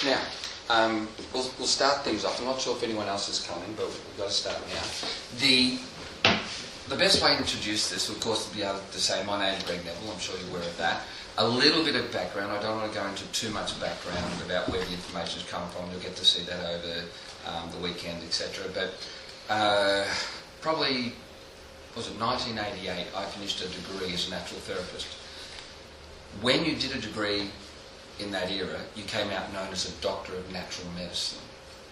Now, we'll start things off. I'm not sure if anyone else is coming, but we've got to start now. The best way to introduce this, of course, would be able to say, my name's Greg Neville, I'm sure you're aware of that. A little bit of background. I don't want to go into too much background about where the information has come from. You'll get to see that over the weekend, etc. But probably, was it 1988, I finished a degree as a natural therapist. When you did a degree in that era, you came out known as a doctor of natural medicine.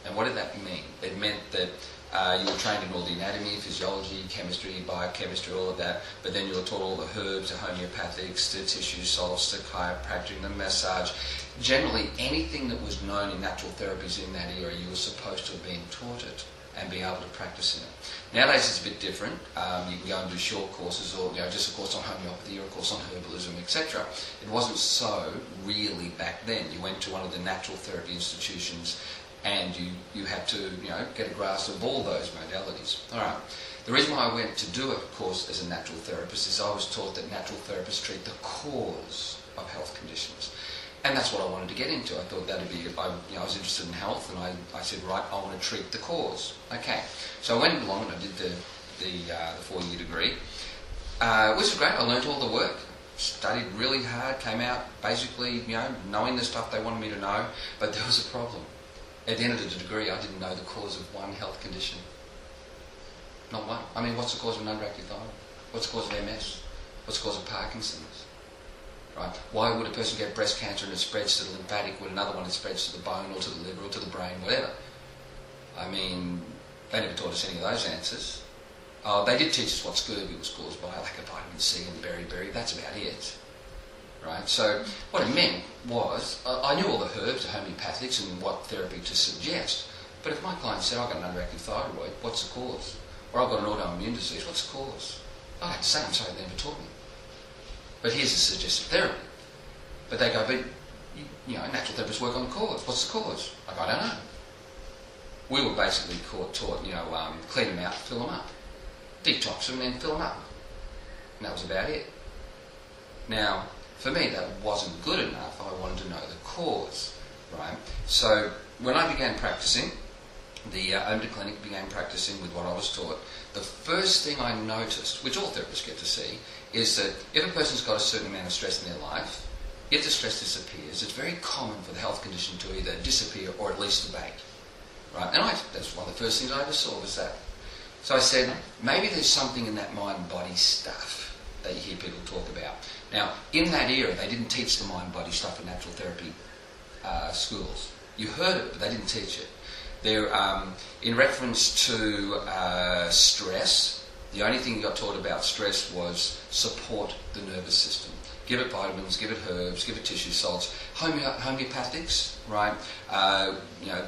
And what did that mean? It meant that you were trained in all the anatomy, physiology, chemistry, biochemistry, all of that, but then you were taught all the herbs, the homeopathics, the tissue salts, the chiropractic, the massage. Generally, anything that was known in natural therapies in that era, you were supposed to have been taught it and be able to practice in it. Nowadays it's a bit different. You can go and do short courses, or just a course on homeopathy or a course on herbalism, etc. It wasn't so really back then. You went to one of the natural therapy institutions and you had to get a grasp of all those modalities. All right. The reason why I went to do a course as a natural therapist is I was taught that natural therapists treat the cause of health conditions. And that's what I wanted to get into. I thought that'd be, I was interested in health, and I said, right, I want to treat the cause. Okay. So I went along and I did the 4-year degree, which was great. I learnt all the work, studied really hard, came out basically, knowing the stuff they wanted me to know, but there was a problem. At the end of the degree, I didn't know the cause of one health condition. Not one. I mean, what's the cause of an underactive thyroid? What's the cause of MS? What's the cause of Parkinson's? Right? Why would a person get breast cancer and it spreads to the lymphatic when another one it spreads to the bone or to the liver or to the brain, whatever? I mean, they never taught us any of those answers. They did teach us what scurvy was caused by, lack of vitamin C and beriberi. That's about it. Right? So what it meant was, I knew all the herbs, the homeopathics, and what therapy to suggest. But if my client said, I've got an underactive thyroid, what's the cause? Or I've got an autoimmune disease, what's the cause? I'd have to say, I'm sorry, they never taught me. But here's a suggested therapy. But they go, but, natural therapists work on the cause. What's the cause? I go, I don't know. We were basically taught, clean them out, fill them up. Detox them and fill them up. And that was about it. Now, for me, that wasn't good enough. I wanted to know the cause, right? So when I began practicing, the owner clinic began practicing with what I was taught. The first thing I noticed, which all therapists get to see, is that if a person's got a certain amount of stress in their life, if the stress disappears, it's very common for the health condition to either disappear or at least abate, right? And that's one of the first things I ever saw was that. So I said, maybe there's something in that mind-body stuff that you hear people talk about. Now, in that era, they didn't teach the mind-body stuff in natural therapy schools. You heard it, but they didn't teach it. In reference to stress, the only thing you got taught about stress was support the nervous system. Give it vitamins, give it herbs, give it tissue salts. Homeopathics, right?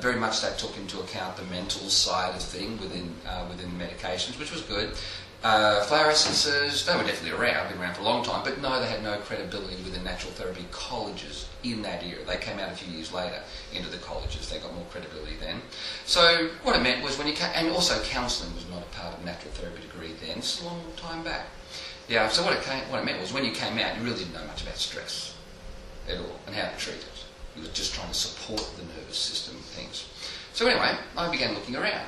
Very much that took into account the mental side of thing within medications, which was good. Flower essences, they were definitely around, been around for a long time, but no, they had no credibility within natural therapy colleges in that era. They came out a few years later into the colleges. They got more credibility then. So what it meant was when you came, and also counselling was not a part of a natural therapy degree then. It's a long time back. Yeah, so what it meant was when you came out, you really didn't know much about stress at all and how to treat it. You were just trying to support the nervous system and things. So anyway, I began looking around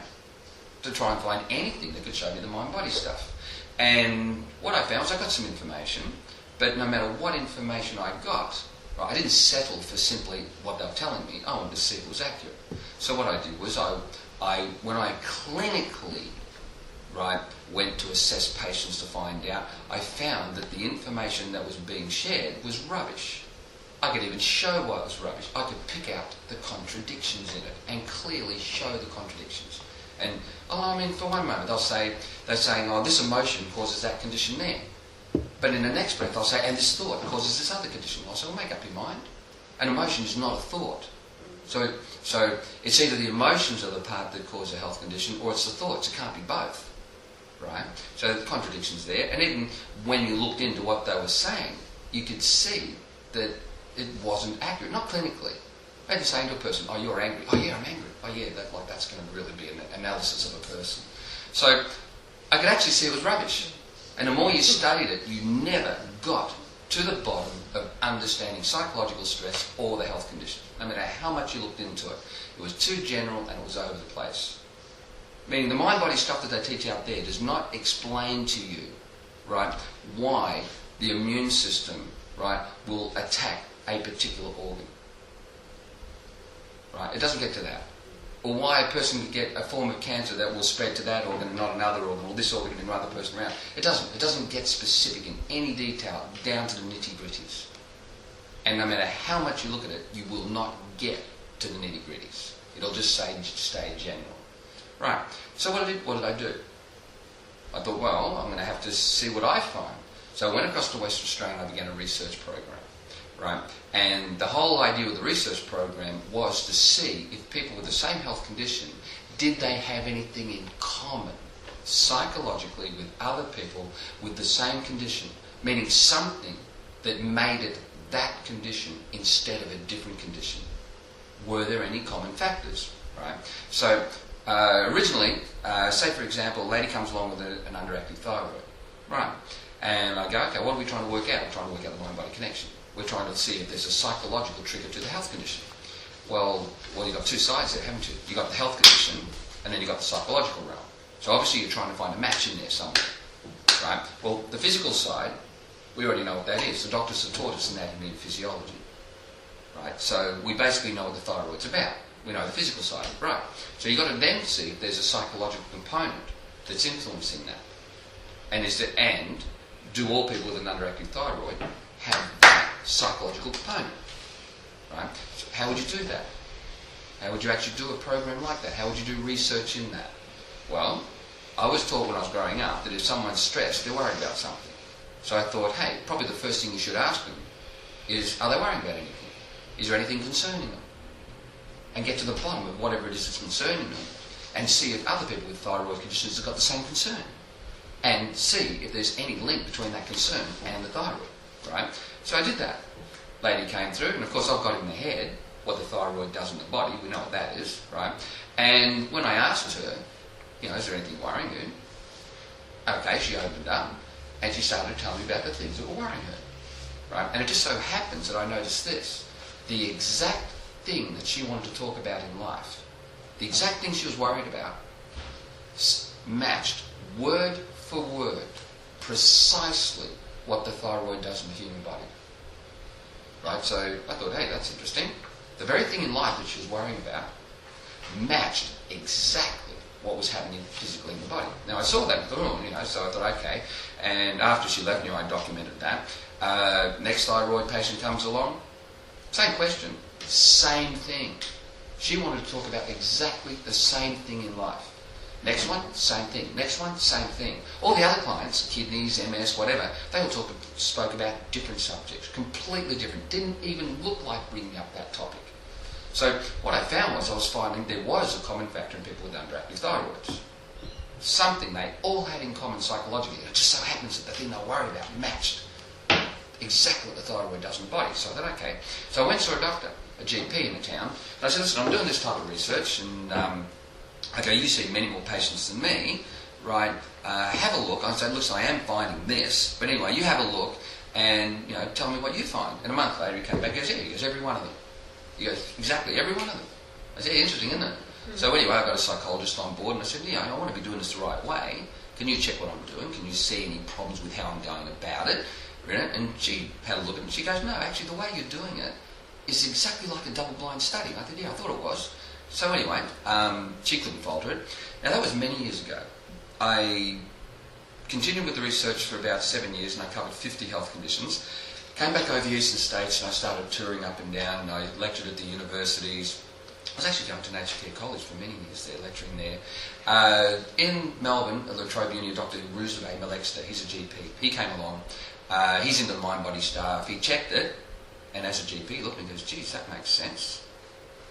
to try and find anything that could show me the mind-body stuff. And what I found was I got some information, but no matter what information I got, right, I didn't settle for simply what they were telling me. I wanted to see if it was accurate. So what I did was when I clinically, right, went to assess patients to find out, I found that the information that was being shared was rubbish. I could even show why it was rubbish. I could pick out the contradictions in it and clearly show the contradictions. And, for one moment they're saying, this emotion causes that condition there. But in the next breath, they'll say, and this thought causes this other condition. I'll say, well, make up your mind. An emotion is not a thought. So it's either the emotions are the part that cause a health condition, or it's the thoughts. It can't be both, right? So the contradiction's there. And even when you looked into what they were saying, you could see that it wasn't accurate, not clinically. Maybe saying to a person, oh, you're angry. Oh, yeah, I'm angry. Oh, yeah, that's going to really be an analysis of a person. So I could actually see it was rubbish. And the more you studied it, you never got to the bottom of understanding psychological stress or the health condition. No matter how much you looked into it, it was too general and it was over the place. Meaning the mind-body stuff that they teach out there does not explain to you, right, why the immune system, right, will attack a particular organ. Right? It doesn't get to that. Or why a person could get a form of cancer that will spread to that organ and not another organ, or this organ and another person around. It doesn't. It doesn't get specific in any detail down to the nitty-gritties. And no matter how much you look at it, you will not get to the nitty-gritties. It'll just stay general. Right. So what did I do? I thought, well, I'm going to have to see what I find. So I went across to Western Australia and I began a research program. Right? And the whole idea of the research program was to see if people with the same health condition, did they have anything in common psychologically with other people with the same condition, meaning something that made it that condition instead of a different condition. Were there any common factors? Right? So originally, say for example, a lady comes along with an underactive thyroid. Right? And I go, okay, what are we trying to work out? We're trying to work out the mind-body connection. We're trying to see if there's a psychological trigger to the health condition. Well, you've got two sides there, haven't you? You've got the health condition, and then you've got the psychological realm. So obviously you're trying to find a match in there somewhere. Right? Well, the physical side, we already know what that is. The doctors have taught us anatomy and physiology. Right? So we basically know what the thyroid's about. We know the physical side. Right. So you've got to then see if there's a psychological component that's influencing that. And do all people with an underactive thyroid have that psychological component? Right? So how would you do that? How would you actually do a program like that? How would you do research in that? Well, I was taught when I was growing up that if someone's stressed, they're worried about something. So I thought, hey, probably the first thing you should ask them is, are they worrying about anything? Is there anything concerning them? And get to the bottom of whatever it is that's concerning them and see if other people with thyroid conditions have got the same concern. And see if there's any link between that concern and the thyroid. Right? So I did that. Lady came through, and of course I've got in the head what the thyroid does in the body. We know what that is, right? And when I asked her, is there anything worrying you? Okay, she opened up, and she started to tell me about the things that were worrying her, right? And it just so happens that I noticed this. The exact thing that she wanted to talk about in life, the exact thing she was worried about, matched word for word, precisely what the thyroid does in the human body. Right? So I thought, hey, that's interesting. The very thing in life that she was worrying about matched exactly what was happening physically in the body. Now I saw that, so I thought, okay. And after she left, I documented that. Next thyroid patient comes along, same question, same thing. She wanted to talk about exactly the same thing in life. Next one, same thing. Next one, same thing. All the other clients, kidneys, MS, whatever, they all spoke about different subjects, completely different. Didn't even look like bringing up that topic. So what I found was I was finding there was a common factor in people with underactive thyroids. Something they all had in common psychologically. It just so happens that the thing they were worried about matched exactly what the thyroid does in the body. So I thought, okay. So I went and saw a doctor, a GP in the town, and I said, listen, I'm doing this type of research, and I go, you see many more patients than me, right? Have a look. I said, listen, I am finding this, but anyway, you have a look and tell me what you find. And a month later, he came back. He goes, yeah. He goes, every one of them. He goes, exactly, every one of them. I said, yeah, interesting, isn't it? Mm-hmm. So anyway, I got a psychologist on board, and I said, I want to be doing this the right way. Can you check what I'm doing? Can you see any problems with how I'm going about it? And she had a look at it, and she goes, no, actually, the way you're doing it is exactly like a double-blind study. I said, yeah, I thought it was. So anyway, she couldn't falter it. Now that was many years ago. I continued with the research for about 7 years, and I covered 50 health conditions. Came back over the eastern states, and I started touring up and down, and I lectured at the universities. I was actually going to Nature Care College for many years there, lecturing there. In Melbourne, at La Trobe Uni, Dr. Roosevelt Malexter, he's a GP. He came along. He's into the mind-body stuff. He checked it, and as a GP, he looked and goes, geez, that makes sense.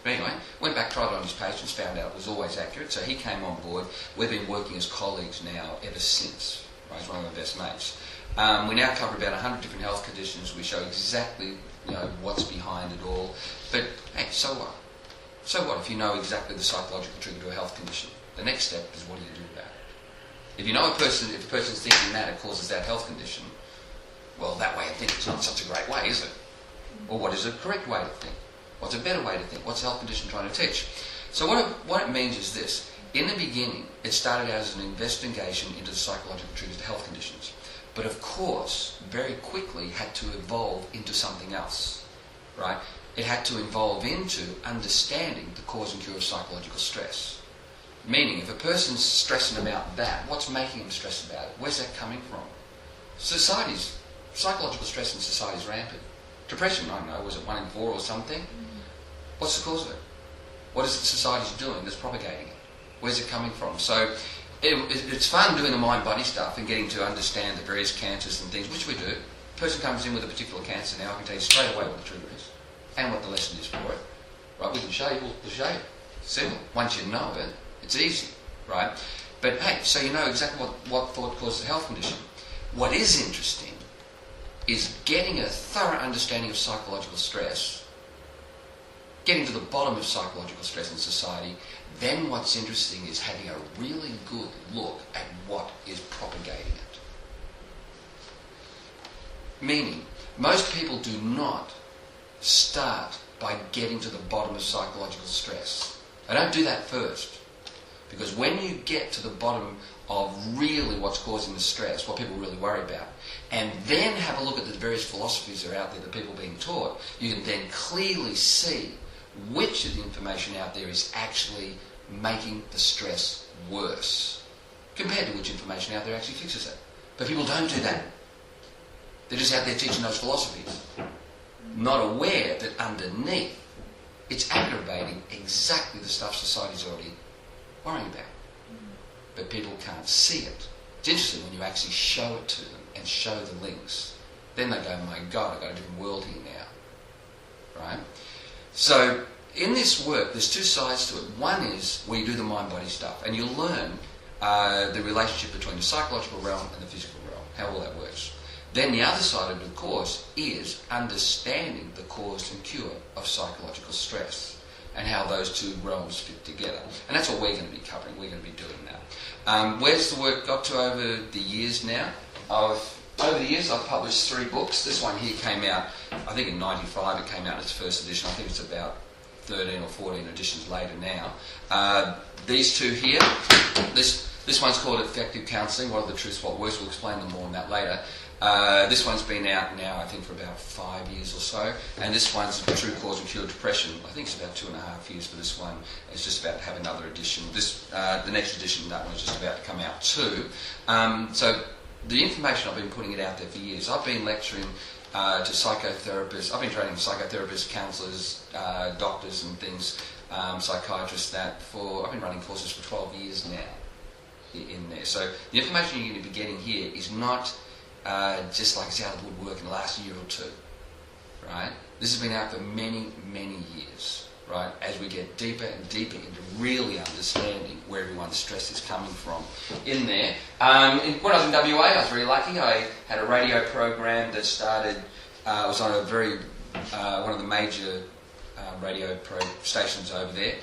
But anyway, went back, tried it on his patients, found out it was always accurate, so he came on board. We've been working as colleagues now ever since. Right, he's one of my best mates. We now cover about 100 different health conditions. We show exactly what's behind it all. But hey, so what? So what if you know exactly the psychological trigger to a health condition? The next step is, what do you do about it? If you know if the person's thinking that it causes that health condition, well, that way of thinking is not such a great way, is it? Or what is a correct way to think? What's a better way to think? What's the health condition trying to teach? So what it means is this. In the beginning, it started out as an investigation into the psychological triggers to health conditions. But of course, very quickly had to evolve into something else, right? It had to evolve into understanding the cause and cure of psychological stress. Meaning, if a person's stressing about that, what's making them stress about it? Where's that coming from? Psychological stress in society is rampant. Depression, I don't know, was it 1 in 4 or something? What's the cause of it? What is it society's doing that's propagating it? Where's it coming from? So it's fun doing the mind-body stuff and getting to understand the various cancers and things, which we do. A person comes in with a particular cancer now, I can tell you straight away what the trigger is and what the lesson is for it. Right, we can show you, we'll show you. Simple. Once you know it, it's easy, right? But hey, so you know exactly what thought causes the health condition. What is interesting is getting a thorough understanding of psychological stress, getting to the bottom of psychological stress in society. Then what's interesting is having a really good look at what is propagating it. Meaning, most people do not start by getting to the bottom of psychological stress. They don't do that first. Because when you get to the bottom of really what's causing the stress, what people really worry about, and then have a look at the various philosophies that are out there that people are being taught, you can then clearly see which of the information out there is actually making the stress worse compared to which information out there actually fixes it. But people don't do that. They're just out there teaching those philosophies, not aware that underneath it's aggravating exactly the stuff society's already worrying about. But people can't see it. It's interesting when you actually show it to them and show the links. Then they go, my God, I've got a different world here now. Right? So in this work, there's two sides to it. One is where you do the mind-body stuff, and you learn the relationship between the psychological realm and the physical realm, how all that works. Then the other side of the course is understanding the cause and cure of psychological stress and how those two realms fit together. And that's what we're going to be covering. We're going to be doing that. Where's the work got to over the years now? Over the years, I've published 3 books. This one here came out, I think in '95 it came out in its first edition. I think it's about 13 or 14 editions later now. These two here, this one's called Effective Counselling, What Are the Truths, What Works. We'll explain them more on that later. This one's been out now, I think, for about 5 years or so. And this one's True Cause and Cure of Depression. I think it's about 2.5 years for this one. It's just about to have another edition. The next edition, that one's just about to come out too. So the information, I've been putting it out there for years. I've been lecturing to psychotherapists. I've been training psychotherapists, counsellors, doctors and things, psychiatrists, I've been running courses for 12 years now in there. So the information you're going to be getting here is not just like it's out of the woodwork in the last year or two, right? This has been out for many, many years, right? As we get deeper and deeper into really understanding where everyone's stress is coming from in there. When I was in WA, I was very lucky. I had a radio program that started, I was on one of the major radio stations over there.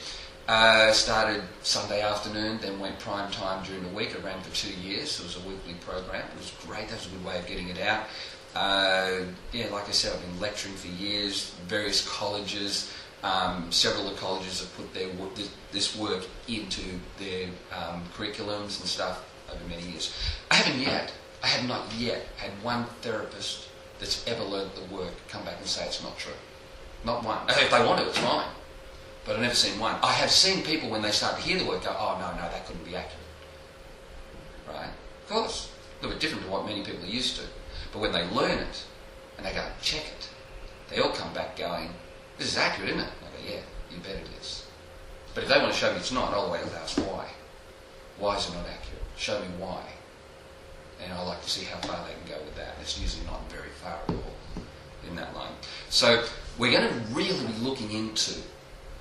Started Sunday afternoon, then went prime time during the week. It ran for 2 years. It was a weekly program. It was great. That was a good way of getting it out. Like I said, I've been lecturing for years, various colleges. Several of the colleges have put this work into their curriculums and stuff over many years. I have not yet had one therapist that's ever learnt the work come back and say it's not true. Not one. If they want to, it's fine. But I've never seen one. I have seen people, when they start to hear the word, go, oh, no, that couldn't be accurate. Right? Of course. A little bit different to what many people are used to. But when they learn it, and they go, check it, they all come back going, this is accurate, isn't it? And I go, yeah, you bet it is. But if they want to show me it's not, I'll always ask why. Why is it not accurate? Show me why. And I like to see how far they can go with that. It's usually not very far at all in that line. So we're going to really be looking into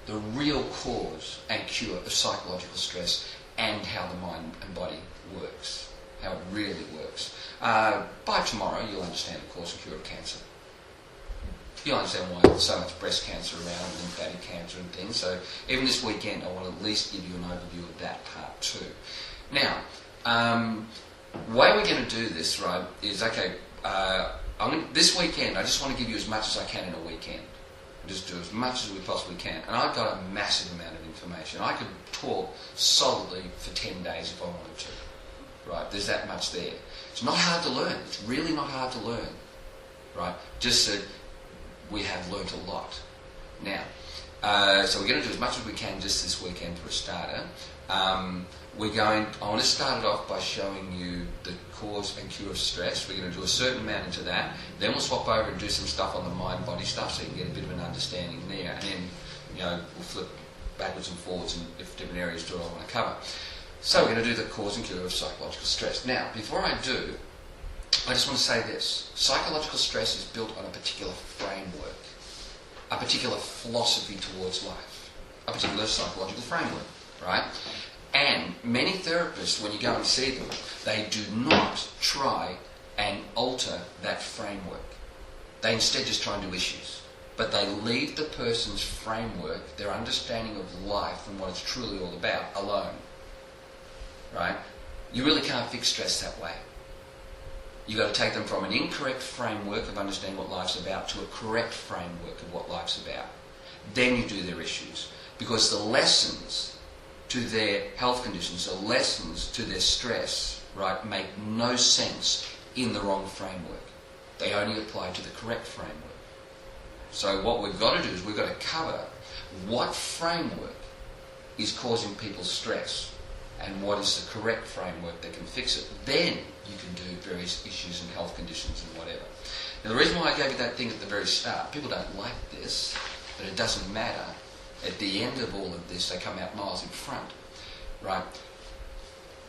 the real cause and cure of psychological stress and how the mind and body works, how it really works. By tomorrow, you'll understand the cause and cure of cancer. You'll understand why there's so much breast cancer around, lymphatic cancer and things. So even this weekend, I want to at least give you an overview of that part too. Now, the way we're going to do this, right, is, okay, this weekend, I just want to give you as much as I can in a weekend. Just do as much as we possibly can. And I've got a massive amount of information. I could talk solidly for 10 days if I wanted to. Right? There's that much there. It's not hard to learn. It's really not hard to learn. Right? Just that we have learnt a lot. Now, so we're going to do as much as we can just this weekend for a starter. I want to start it off by showing you the cause and cure of stress. We're going to do a certain amount into that. Then we'll swap over and do some stuff on the mind-body stuff so you can get a bit of an understanding there. And then, we'll flip backwards and forwards and if different areas do what I want to cover. So we're going to do the cause and cure of psychological stress. Now, before I do, I just want to say this. Psychological stress is built on a particular framework, a particular philosophy towards life, a particular psychological framework, right? And many therapists, when you go and see them, they do not try and alter that framework. They instead just try and do issues. But they leave the person's framework, their understanding of life and what it's truly all about, alone. Right? You really can't fix stress that way. You've got to take them from an incorrect framework of understanding what life's about to a correct framework of what life's about. Then you do their issues. Because the lessons to their health conditions, the lessons to their stress, right, make no sense in the wrong framework. They only apply to the correct framework. So what we've got to do is we've got to cover what framework is causing people stress and what is the correct framework that can fix it. Then you can do various issues and health conditions and whatever. Now the reason why I gave you that thing at the very start, people don't like this, but it doesn't matter. At the end of all of this, they come out miles in front, right?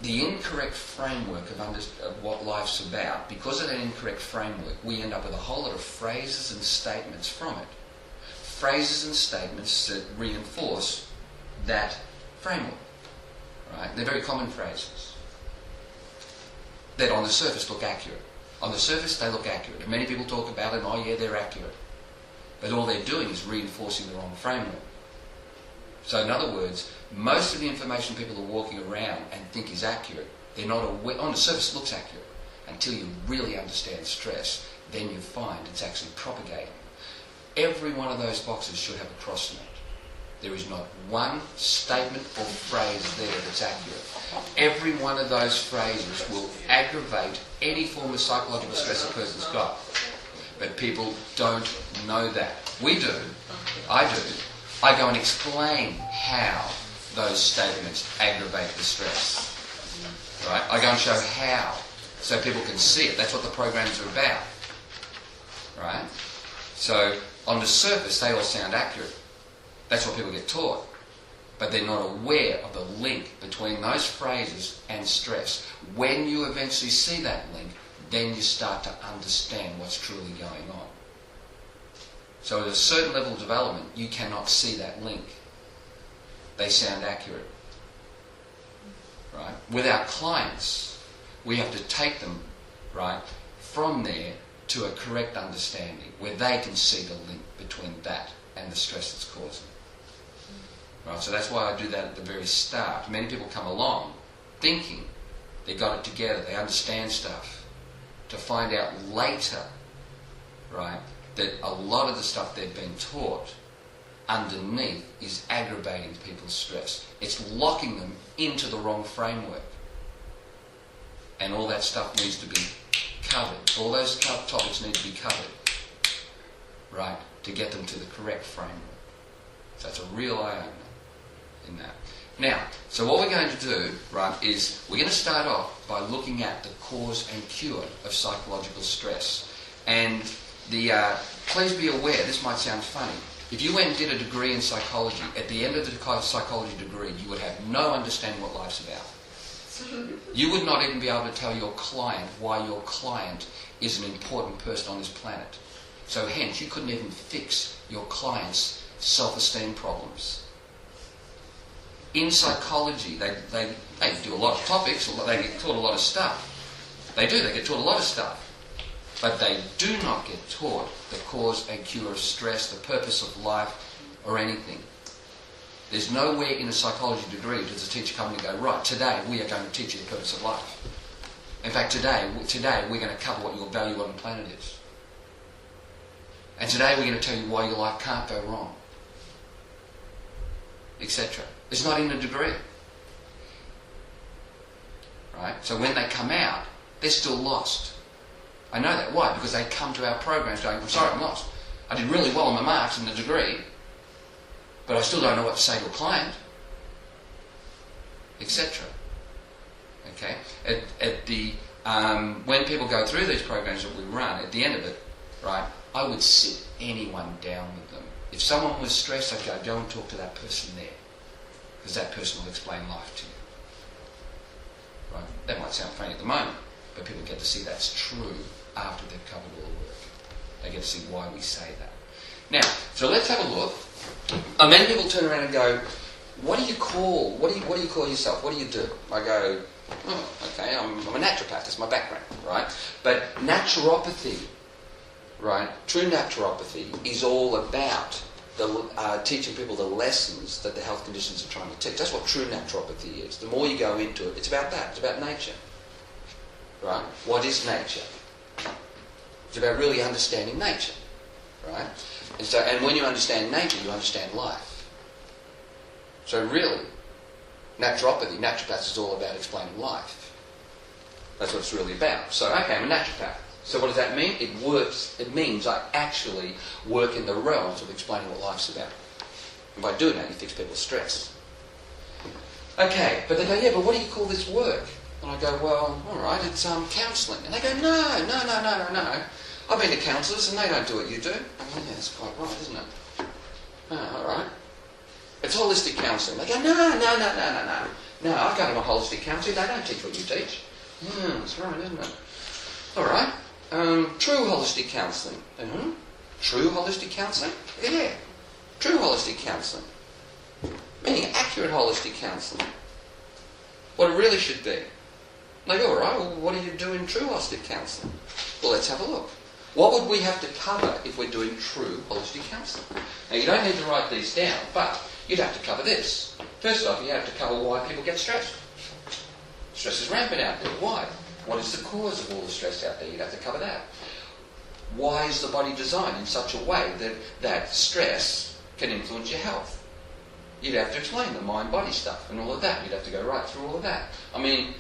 The incorrect framework of what life's about, because of that incorrect framework, we end up with a whole lot of phrases and statements from it. Phrases and statements that reinforce that framework, right? They're very common phrases that on the surface look accurate. On the surface, they look accurate. And many people talk about it, and oh yeah, they're accurate. But all they're doing is reinforcing the wrong framework. So in other words, most of the information people are walking around and think is accurate, they're not aware. On the surface it looks accurate. Until you really understand stress, then you find it's actually propagating. Every one of those boxes should have a cross in it. There is not one statement or phrase there that's accurate. Every one of those phrases will aggravate any form of psychological stress a person's got. But people don't know that. We do. I do. I go and explain how those statements aggravate the stress. Right? I go and show how, so people can see it. That's what the programs are about. Right? So, on the surface, they all sound accurate. That's what people get taught. But they're not aware of the link between those phrases and stress. When you eventually see that link, then you start to understand what's truly going on. So at a certain level of development, you cannot see that link. They sound accurate. Right? With our clients, we have to take them, right, from there to a correct understanding where they can see the link between that and the stress it's causing. Right? So that's why I do that at the very start. Many people come along thinking they got it together, they understand stuff, to find out later, right, that a lot of the stuff they've been taught underneath is aggravating people's stress. It's locking them into the wrong framework. And all that stuff needs to be covered. All those topics need to be covered, right, to get them to the correct framework. So that's a real eye-opener in that. Now, so what we're going to do, right, is we're going to start off by looking at the cause and cure of psychological stress. And please be aware, this might sound funny. If you went and did a degree in psychology, at the end of the psychology degree, you would have no understanding what life's about. You would not even be able to tell your client why your client is an important person on this planet. So hence, you couldn't even fix your client's self-esteem problems. In psychology, they do a lot of topics, they get taught a lot of stuff. They get taught a lot of stuff. But they do not get taught the cause and cure of stress, the purpose of life, or anything. There's nowhere in a psychology degree does a teacher come in and go, right, today we are going to teach you the purpose of life. In fact, today we're going to cover what your value on the planet is. And today we're going to tell you why your life can't go wrong, etc. It's not in a degree. Right? So when they come out, they're still lost. I know that. Why? Because they come to our programs going, I'm sorry, I'm lost. I did really well on my marks in the degree, but I still don't know what to say to a client, etc. Okay? When people go through these programs that we run, at the end of it, right, I would sit anyone down with them. If someone was stressed, I'd go and talk to that person there, because that person will explain life to you. Right? That might sound funny at the moment, but people get to see that's true after they've covered all the work. They get to see why we say that. Now, so let's have a look. Many people turn around and go, what do you call yourself? What do you do? I go, oh, okay, I'm a naturopath, that's my background, right? But naturopathy, right, true naturopathy is all about teaching people the lessons that the health conditions are trying to teach. That's what true naturopathy is. The more you go into it, it's about that. It's about nature. Right? What is nature? It's about really understanding nature. Right? And when you understand nature, you understand life. So really, naturopaths is all about explaining life. That's what it's really about. So, okay, I'm a naturopath. So what does that mean? It means I actually work in the realms of explaining what life's about. And by doing that, you fix people's stress. Okay, but they go, yeah, but what do you call this work? And I go, well, all right, it's counselling. And they go, no. I've been to counsellors and they don't do what you do. I go, yeah, that's quite right, isn't it? Oh, all right. It's holistic counselling. They go, no. No, I've gone to a holistic counsellor. They don't teach what you teach. That's right, isn't it? All right. True holistic counselling. True holistic counselling? Yeah. True holistic counselling. Meaning accurate holistic counselling. What it really should be. And I go, all right, well, what do you do in true holistic counselling? Well, let's have a look. What would we have to cover if we're doing true holistic counselling? Now, you don't need to write these down, but you'd have to cover this. First off, you have to cover why people get stressed. Stress is rampant out there. Why? What is the cause of all the stress out there? You'd have to cover that. Why is the body designed in such a way that stress can influence your health? You'd have to explain the mind-body stuff and all of that. You'd have to go right through all of that. I mean,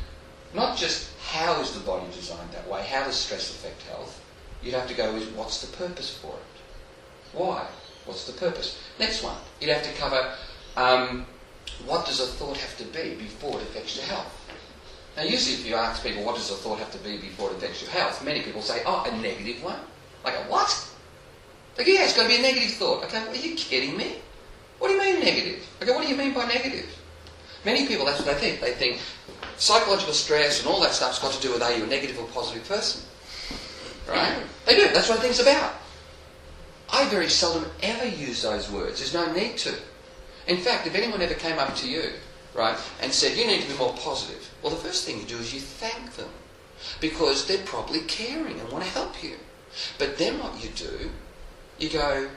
not just how is the body designed that way, how does stress affect health? You'd have to go, what's the purpose for it? Why? What's the purpose? Next one, you'd have to cover what does a thought have to be before it affects your health? Now, usually if you ask people, what does a thought have to be before it affects your health, many people say, oh, a negative one. I go, what? They go, yeah, it's got to be a negative thought. Okay, well, are you kidding me? What do you mean negative? I go, what do you mean by negative? Many people, that's what they think. They think psychological stress and all that stuff's got to do with are you a negative or positive person. Right? They do. That's what I think it's about. I very seldom ever use those words. There's no need to. In fact, if anyone ever came up to you, right, and said, you need to be more positive, well, the first thing you do is you thank them because they're probably caring and want to help you. But then what you do, you go,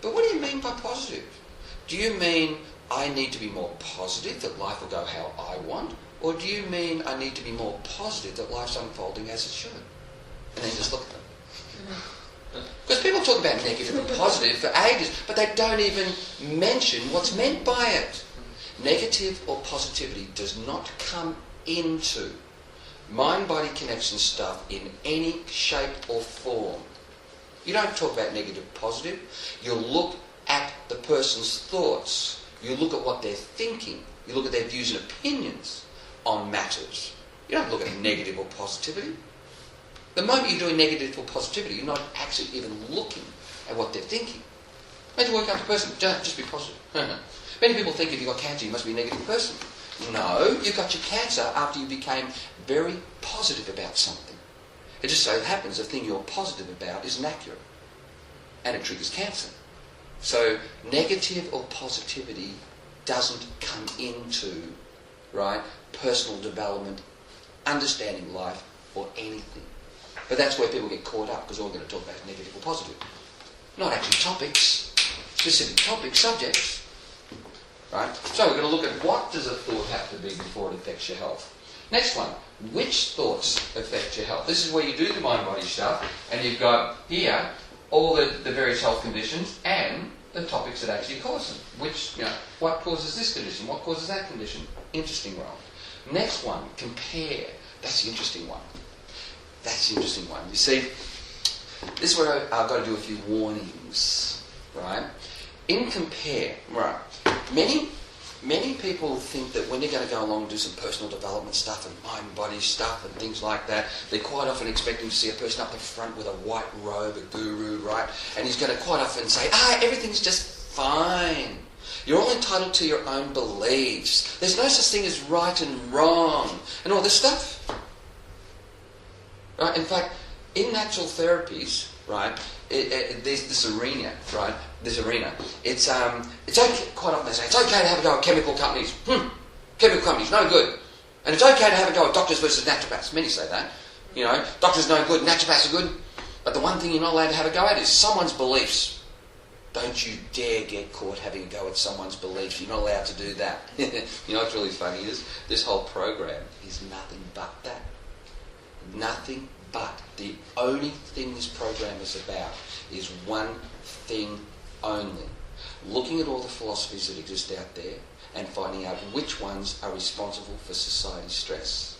but what do you mean by positive? Do you mean I need to be more positive, that life will go how I want? Or do you mean I need to be more positive, that life's unfolding as it should? And then just look at them. Because people talk about negative and positive for ages, but they don't even mention what's meant by it. Negative or positivity does not come into mind-body connection stuff in any shape or form. You don't talk about negative, positive. You look at the person's thoughts. You look at what they're thinking. You look at their views and opinions on matters. You don't look at negative or positivity. The moment you're doing negative or positivity, you're not actually even looking at what they're thinking. Imagine working up a person, just be positive. Many people think if you've got cancer, you must be a negative person. No, you got your cancer after you became very positive about something. It just so happens the thing you're positive about isn't accurate. And it triggers cancer. So negative or positivity doesn't come into, right, personal development, understanding life, or anything. But that's where people get caught up because all we're going to talk about is negative or positive. Not actually topics, specific topics, subjects. Right? So we're going to look at what does a thought have to be before it affects your health. Next one, which thoughts affect your health? This is where you do the mind-body stuff, and you've got here all the various health conditions and the topics that actually cause them. Which, what causes this condition? What causes that condition? Interesting one. Next one, compare. That's the interesting one. You see, this is where I've got to do a few warnings, right? In compare, right, many people think that when you're going to go along and do some personal development stuff and mind body stuff and things like that, they're quite often expecting to see a person up the front with a white robe, a guru, right? And he's going to quite often say, everything's just fine. You're all entitled to your own beliefs. There's no such thing as right and wrong and all this stuff. Right? In fact, in natural therapies, right, there's this arena, right? It's okay. Quite often they say it's okay to have a go at chemical companies. Chemical companies, no good. And it's okay to have a go at doctors versus naturopaths. Many say that. Doctors no good, naturopaths are good. But the one thing you're not allowed to have a go at is someone's beliefs. Don't you dare get caught having a go at someone's beliefs. You're not allowed to do that. What's really funny is this whole program is nothing but that. Nothing but. The only thing this program is about is one thing only. Looking at all the philosophies that exist out there and finding out which ones are responsible for society's stress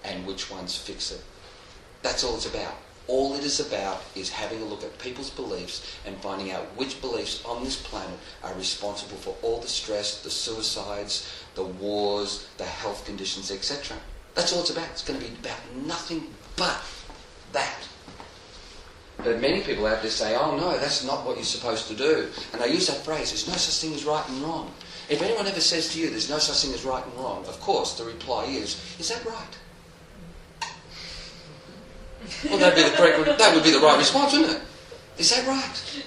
and which ones fix it. That's all it's about. All it is about is having a look at people's beliefs and finding out which beliefs on this planet are responsible for all the stress, the suicides, the wars, the health conditions, etc. That's all it's about. It's going to be about nothing but that. But many people out there say, oh no, that's not what you're supposed to do. And they use that phrase, there's no such thing as right and wrong. If anyone ever says to you, there's no such thing as right and wrong, of course the reply is that right? Well, that would be the right response, wouldn't it? Is that right?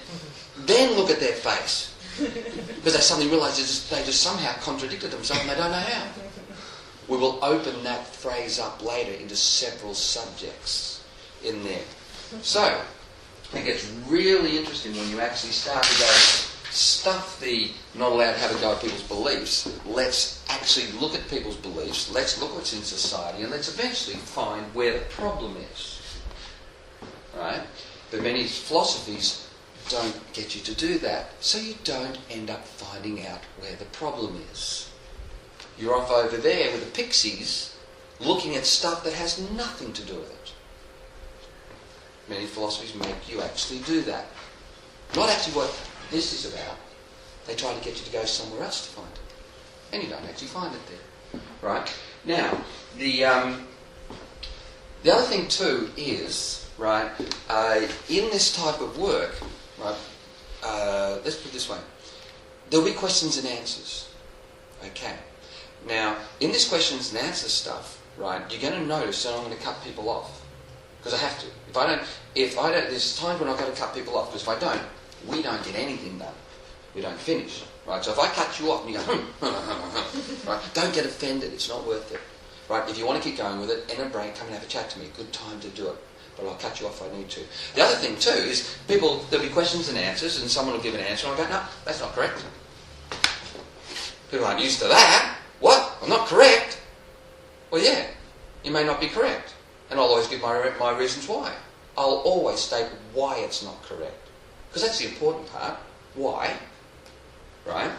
Then look at their face. Because they suddenly realise they just somehow contradicted themselves and they don't know how. We will open that phrase up later into several subjects in there. So, it gets really interesting when you actually start to go stuff the not allowed to have a go at people's beliefs. Let's actually look at people's beliefs. Let's look what's in society and let's eventually find where the problem is. Right? But many philosophies don't get you to do that. So you don't end up finding out where the problem is. You're off over there with the pixies looking at stuff that has nothing to do with it. Many philosophies make you actually do that. Not actually what this is about. They try to get you to go somewhere else to find it. And you don't actually find it there. Right? Now, the other thing too is, right, in this type of work, right, let's put it this way. There'll be questions and answers. Okay. Now, in this questions and answers stuff, right, you're going to notice that I'm going to cut people off. Because I have to. If I don't, there's times when I've got to cut people off, because if I don't, we don't get anything done. We don't finish. Right? So if I cut you off and you go, right, don't get offended, it's not worth it. Right? If you want to keep going with it, in a break, come and have a chat to me. Good time to do it. But I'll cut you off if I need to. The other thing too is there'll be questions and answers, and someone will give an answer, and I'll go, no, that's not correct. People aren't used to that. What? I'm not correct? Well, yeah, you may not be correct. And I'll always give my reasons why. I'll always state why it's not correct. Because that's the important part. Why? Right?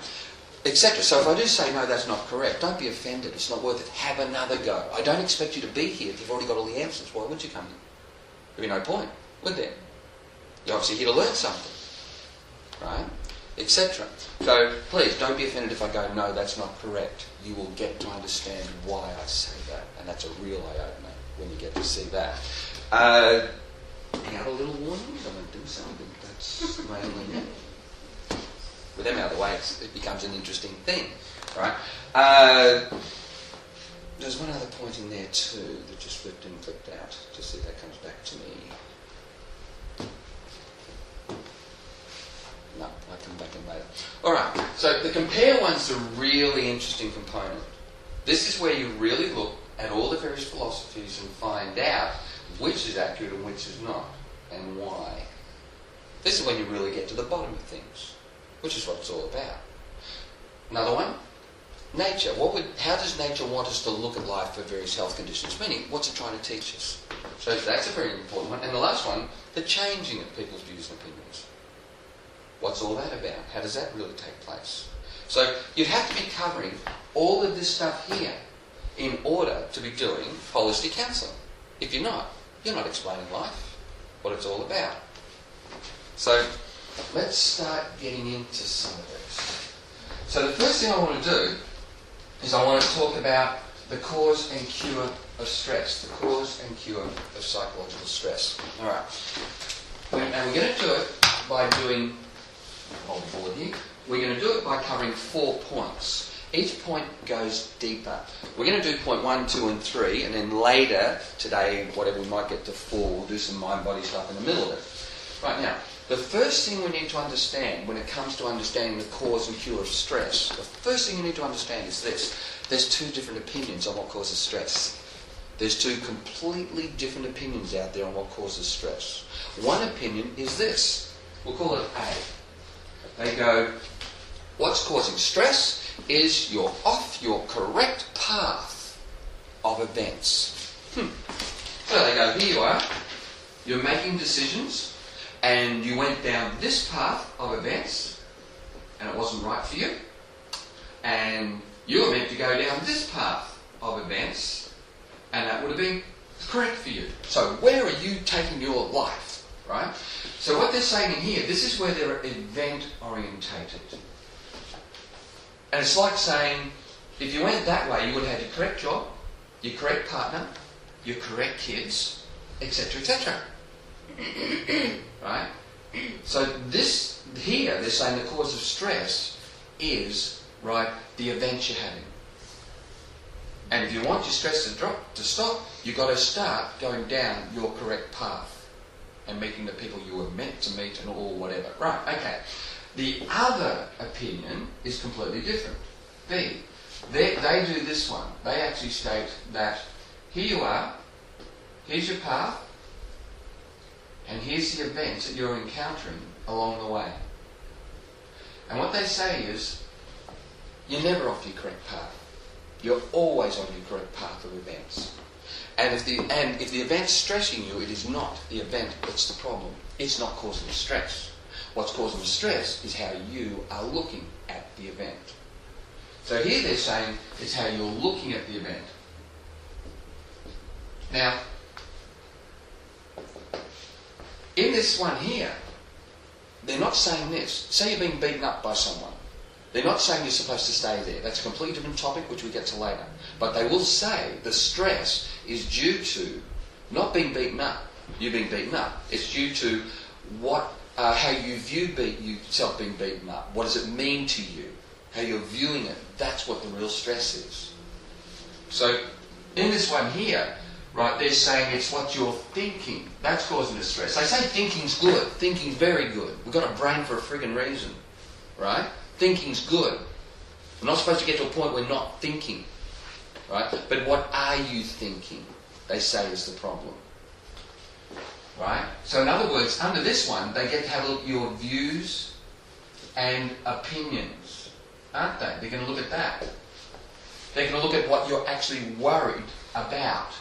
Etc. So if I do say, no, that's not correct, don't be offended. It's not worth it. Have another go. I don't expect you to be here if you've already got all the answers. Why would you come here? There'd be no point, would there? You're obviously here to learn something. Right? Etc. So please don't be offended if I go, no, that's not correct. You will get to understand why I say that. And that's a real eye-opener when you get to see that. Any other little warnings? I'm going to do something. That's my only net. With them out of the way, it becomes an interesting thing. Right? There's one other point in there too that just flipped in and flipped out. Just see if that comes back to me. No, I'll come back in later. Alright, so the compare one's a really interesting component. This is where you really look at all the various philosophies and find out which is accurate and which is not, and why. This is when you really get to the bottom of things, which is what it's all about. Another one, nature, how does nature want us to look at life for various health conditions? Meaning, what's it trying to teach us? So that's a very important one. And the last one, the changing of people's views and opinions. What's all that about? How does that really take place? So you'd have to be covering all of this stuff here in order to be doing holistic counselling. If you're not explaining life, what it's all about. So let's start getting into some of this. So the first thing I want to do is I want to talk about the cause and cure of stress. The cause and cure of psychological stress. All right. And we're going to do it by doing, hold the board here, we're going to do it by covering 4 points. Each point goes deeper. We're going to do point 1, 2 and 3, and then later, today, whatever we might get to 4, we'll do some mind-body stuff in the middle of it. Right now, the first thing we need to understand when it comes to understanding the cause and cure of stress, the first thing you need to understand is this. There's 2 different opinions on what causes stress. There's 2 completely different opinions out there on what causes stress. One opinion is this. We'll call it A. They go, what's causing stress is you're off your correct path of events. So they go, here you are, you're making decisions, and you went down this path of events, and it wasn't right for you, and you were meant to go down this path of events, and that would have been correct for you. So where are you taking your life, right? So what they're saying in here, this is where they're event-orientated. And it's like saying, if you went that way, you would have had your correct job, your correct partner, your correct kids, etc., etc. Right? So this here, they're saying the cause of stress is, right, the events you're having. And if you want your stress to stop, you've got to start going down your correct path and meeting the people you were meant to meet and all whatever. Right, okay. The other opinion is completely different. B. They do this one. They actually state that here you are, here's your path, and here's the events that you're encountering along the way. And what they say is, you're never off your correct path. You're always on your correct path of events. And if the event's stressing you, it is not the event that's the problem. It's not causing the stress. What's causing the stress is how you are looking at the event. So here they're saying it's how you're looking at the event. Now, in this one here, they're not saying this. Say you're being beaten up by someone. They're not saying you're supposed to stay there. That's a completely different topic, which we get to later. But they will say the stress is due to not being beaten up. You being beaten up. It's due to how you view yourself being beaten up. What does it mean to you? How you're viewing it. That's what the real stress is. So, in this one here, right, they're saying it's what you're thinking. That's causing the stress. They say thinking's good. Thinking's very good. We've got a brain for a friggin' reason. Right? Thinking's good. We're not supposed to get to a point where we're not thinking. Right? But what are you thinking? They say is the problem. Right? So in other words, under this one, they get to have a look at your views and opinions. Aren't they? They're going to look at that. They're going to look at what you're actually worried about.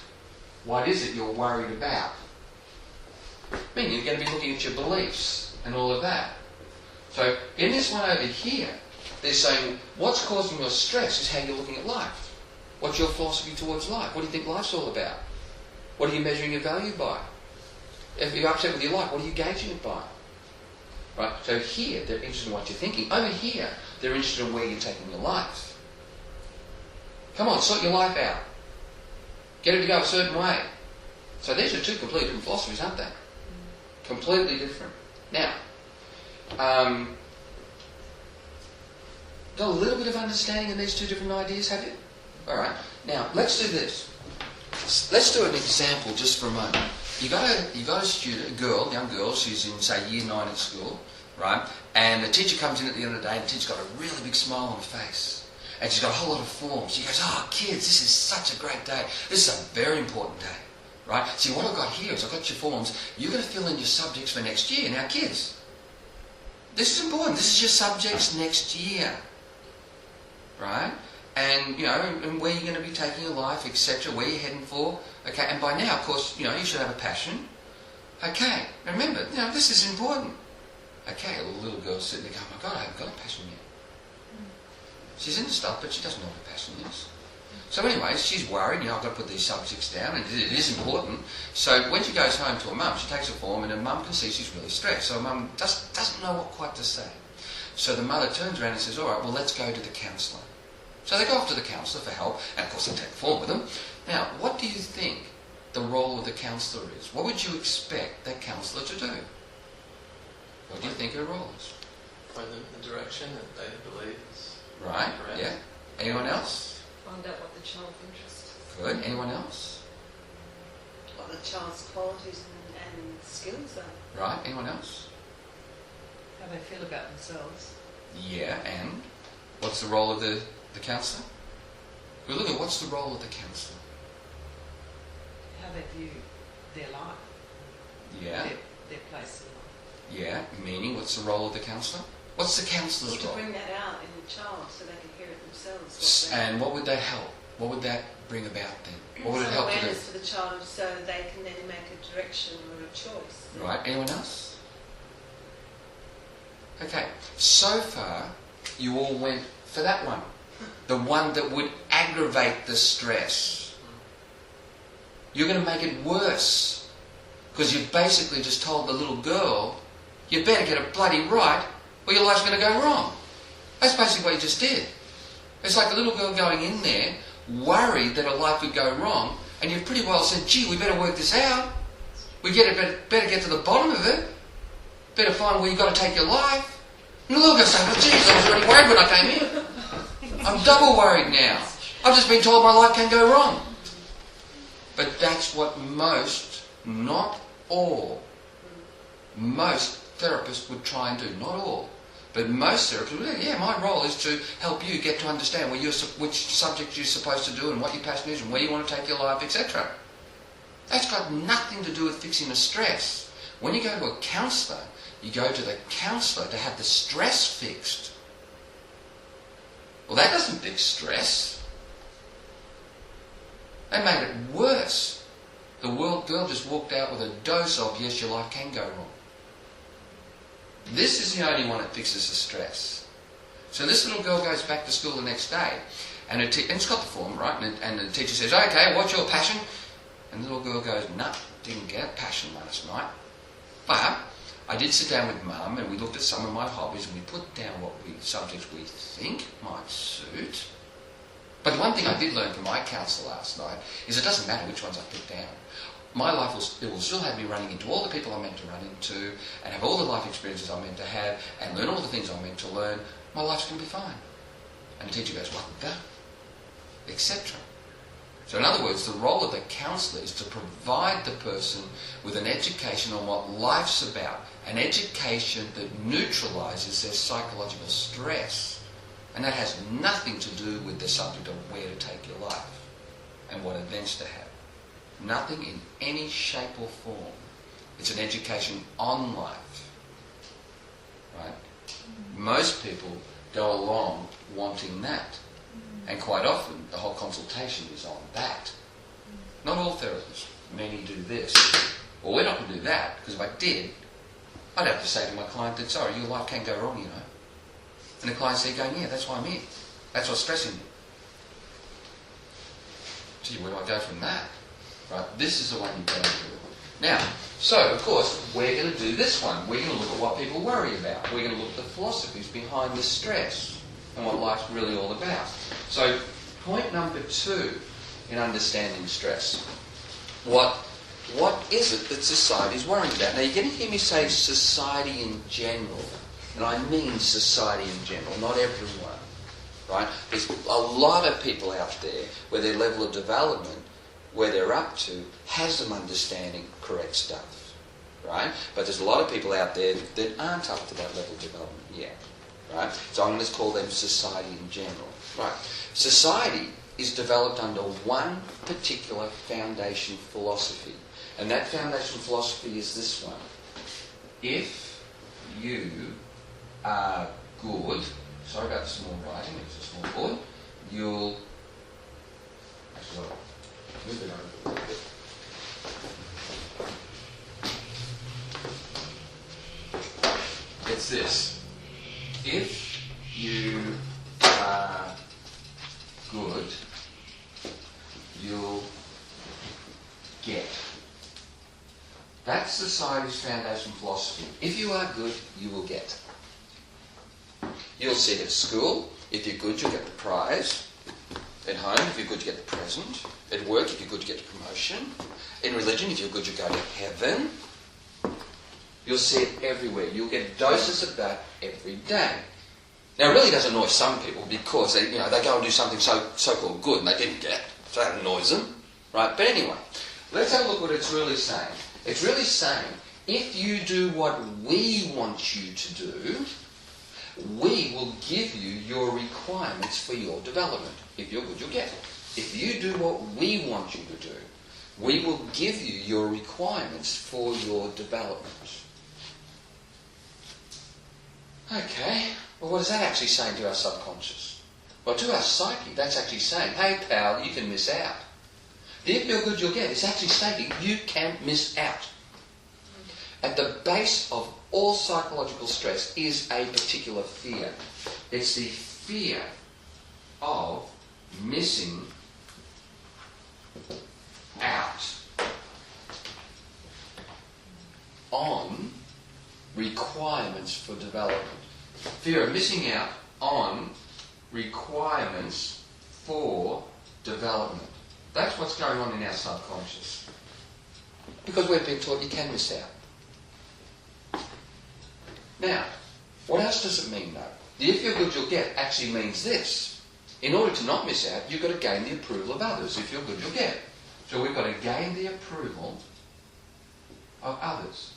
What is it you're worried about? I mean, you're going to be looking at your beliefs and all of that. So in this one over here, they're saying what's causing your stress is how you're looking at life. What's your philosophy towards life? What do you think life's all about? What are you measuring your value by? If you're upset with your life, what are you gauging it by? Right? So here, they're interested in what you're thinking. Over here, they're interested in where you're taking your life. Come on, sort your life out. Get it to go a certain way. So these are 2 completely different philosophies, aren't they? Completely different. Now, got a little bit of understanding in these 2 different ideas, have you? Alright, now let's do this. Let's do an example just for a moment. You got a student, a girl, young girl, she's in, say, year 9 at school, right? And the teacher comes in at the end of the day, and the teacher's got a really big smile on her face. And she's got a whole lot of forms. She goes, oh, kids, this is such a great day. This is a very important day, right? See, what I've got here is I've got your forms. You're going to fill in your subjects for next year. Now, kids, this is important. This is your subjects next year, right? and and where you're going to be taking your life, etc., where you're heading for. Okay, and by now, of course, you should have a passion. Okay, remember, this is important. Okay, a little girl's sitting there going, oh my God, I haven't got a passion yet. She's into stuff, but she doesn't know what a passion is. So anyways, she's worried, I've got to put these subjects down, and it is important. So when she goes home to her mum, she takes a form, and her mum can see she's really stressed. So her mum doesn't know what quite to say. So the mother turns around and says, all right, well, let's go to the counsellor. So they go off to the counsellor for help, and of course they take the form with them. Now, what do you think the role of the counsellor is? What would you expect that counsellor to do? What do you think her role is? Point them in the direction that they believe is right. correct. Yeah. Anyone else? Find out what the child's interest is. Good. Anyone else? What the child's qualities and skills are. Right. Anyone else? How they feel about themselves. Yeah. And what's the role of the counsellor? We look at what's the role of the counsellor. How they view their life. Yeah. Their place in life. Yeah. Meaning, what's the role of the counsellor? What's the counsellor's To role? bring that out in the child so they can hear it themselves. And what would that help? What would that bring about then? What would it Some help to do? awareness for the child so they can then make a direction or a choice. Right. Anyone else? Okay. So far, you all went for that one. The one that would aggravate the stress. You're going to make it worse. Because you've basically just told the little girl, you better get it bloody right or your life's going to go wrong. That's basically what you just did. It's like a little girl going in there, worried that her life could go wrong, and you've pretty well said, gee, we better work this out. We better get to the bottom of it. Better find where you've got to take your life. And the little girl said, oh, geez, I was already worried when I came here. I'm double worried now. I've just been told my life can go wrong. But that's what most, not all, most therapists would try and do. Not all. But most therapists would say, yeah, my role is to help you get to understand which subject you're supposed to do and what your passion is and where you want to take your life, etc. That's got nothing to do with fixing the stress. When you go to a counsellor, you go to the counsellor to have the stress fixed. Well, that doesn't fix stress. They made it worse. The girl just walked out with a dose of, yes, your life can go wrong. This is the only one that fixes the stress. So this little girl goes back to school the next day, and it's got the form, right? And the teacher says, okay, what's your passion? And the little girl goes, nah, didn't get a passion last night. But I did sit down with Mum, and we looked at some of my hobbies, and we put down subjects we think might suit. But the one thing I did learn from my counsellor last night is it doesn't matter which ones I put down. My life will still have me running into all the people I'm meant to run into, and have all the life experiences I'm meant to have, and learn all the things I'm meant to learn. My life's going to be fine. And the teacher goes, what the? Etc. So in other words, the role of the counsellor is to provide the person with an education on what life's about, an education that neutralises their psychological stress. And that has nothing to do with the subject of where to take your life and what events to have. Nothing in any shape or form. It's an education on life. Right? Most people go along wanting that. And quite often, the whole consultation is on that. Not all therapists. Many do this. Well, we're not going to do that, because if I did, I'd have to say to my client that, sorry, your life can go wrong, you know. And the client's there going, yeah, that's why I'm here. That's what's stressing me. Gee, where do I go from that? Right? This is the one you go through. Now, so, of course, we're going to do this one. We're going to look at what people worry about. We're going to look at the philosophies behind the stress and what life's really all about. So, point number 2 in understanding stress. What is it that society's worrying about? Now, you're going to hear me say society in general. And I mean society in general, not everyone. Right? There's a lot of people out there where their level of development, where they're up to, has them understanding correct stuff. Right? But there's a lot of people out there that aren't up to that level of development yet. Right? So I'm going to call them society in general. Right? Society is developed under one particular foundation philosophy. And that foundation philosophy is this one. If you are good, sorry about the small writing, it's a small board. you'll... Actually, I'll move it over a little bit. It's this. If you are good, you'll get. That's society's foundation philosophy. If you are good, you will get. You'll see it at school. If you're good, you'll get the prize. At home, if you're good, you get the present. At work, if you're good, you get the promotion. In religion, if you're good, you go to heaven. You'll see it everywhere. You'll get doses of that every day. Now, it really does annoy some people because they go and do something so-called good and they didn't get. So that annoys them, right? But anyway, let's have a look what it's really saying. It's really saying, if you do what we want you to do, we will give you your requirements for your development. If you're good, you'll get it. If you do what we want you to do, we will give you your requirements for your development. Okay, well, what is that actually saying to our subconscious? Well, to our psyche, that's actually saying, hey, pal, you can miss out. If you're good, you'll get. It's actually stating you can miss out. At the base of all psychological stress is a particular fear. It's the fear of missing out on requirements for development. Fear of missing out on requirements for development. That's what's going on in our subconscious. Because we've been taught you can miss out. Now, what else does it mean though? The if you're good you'll get actually means this. In order to not miss out, you've got to gain the approval of others. If you're good you'll get. So we've got to gain the approval of others.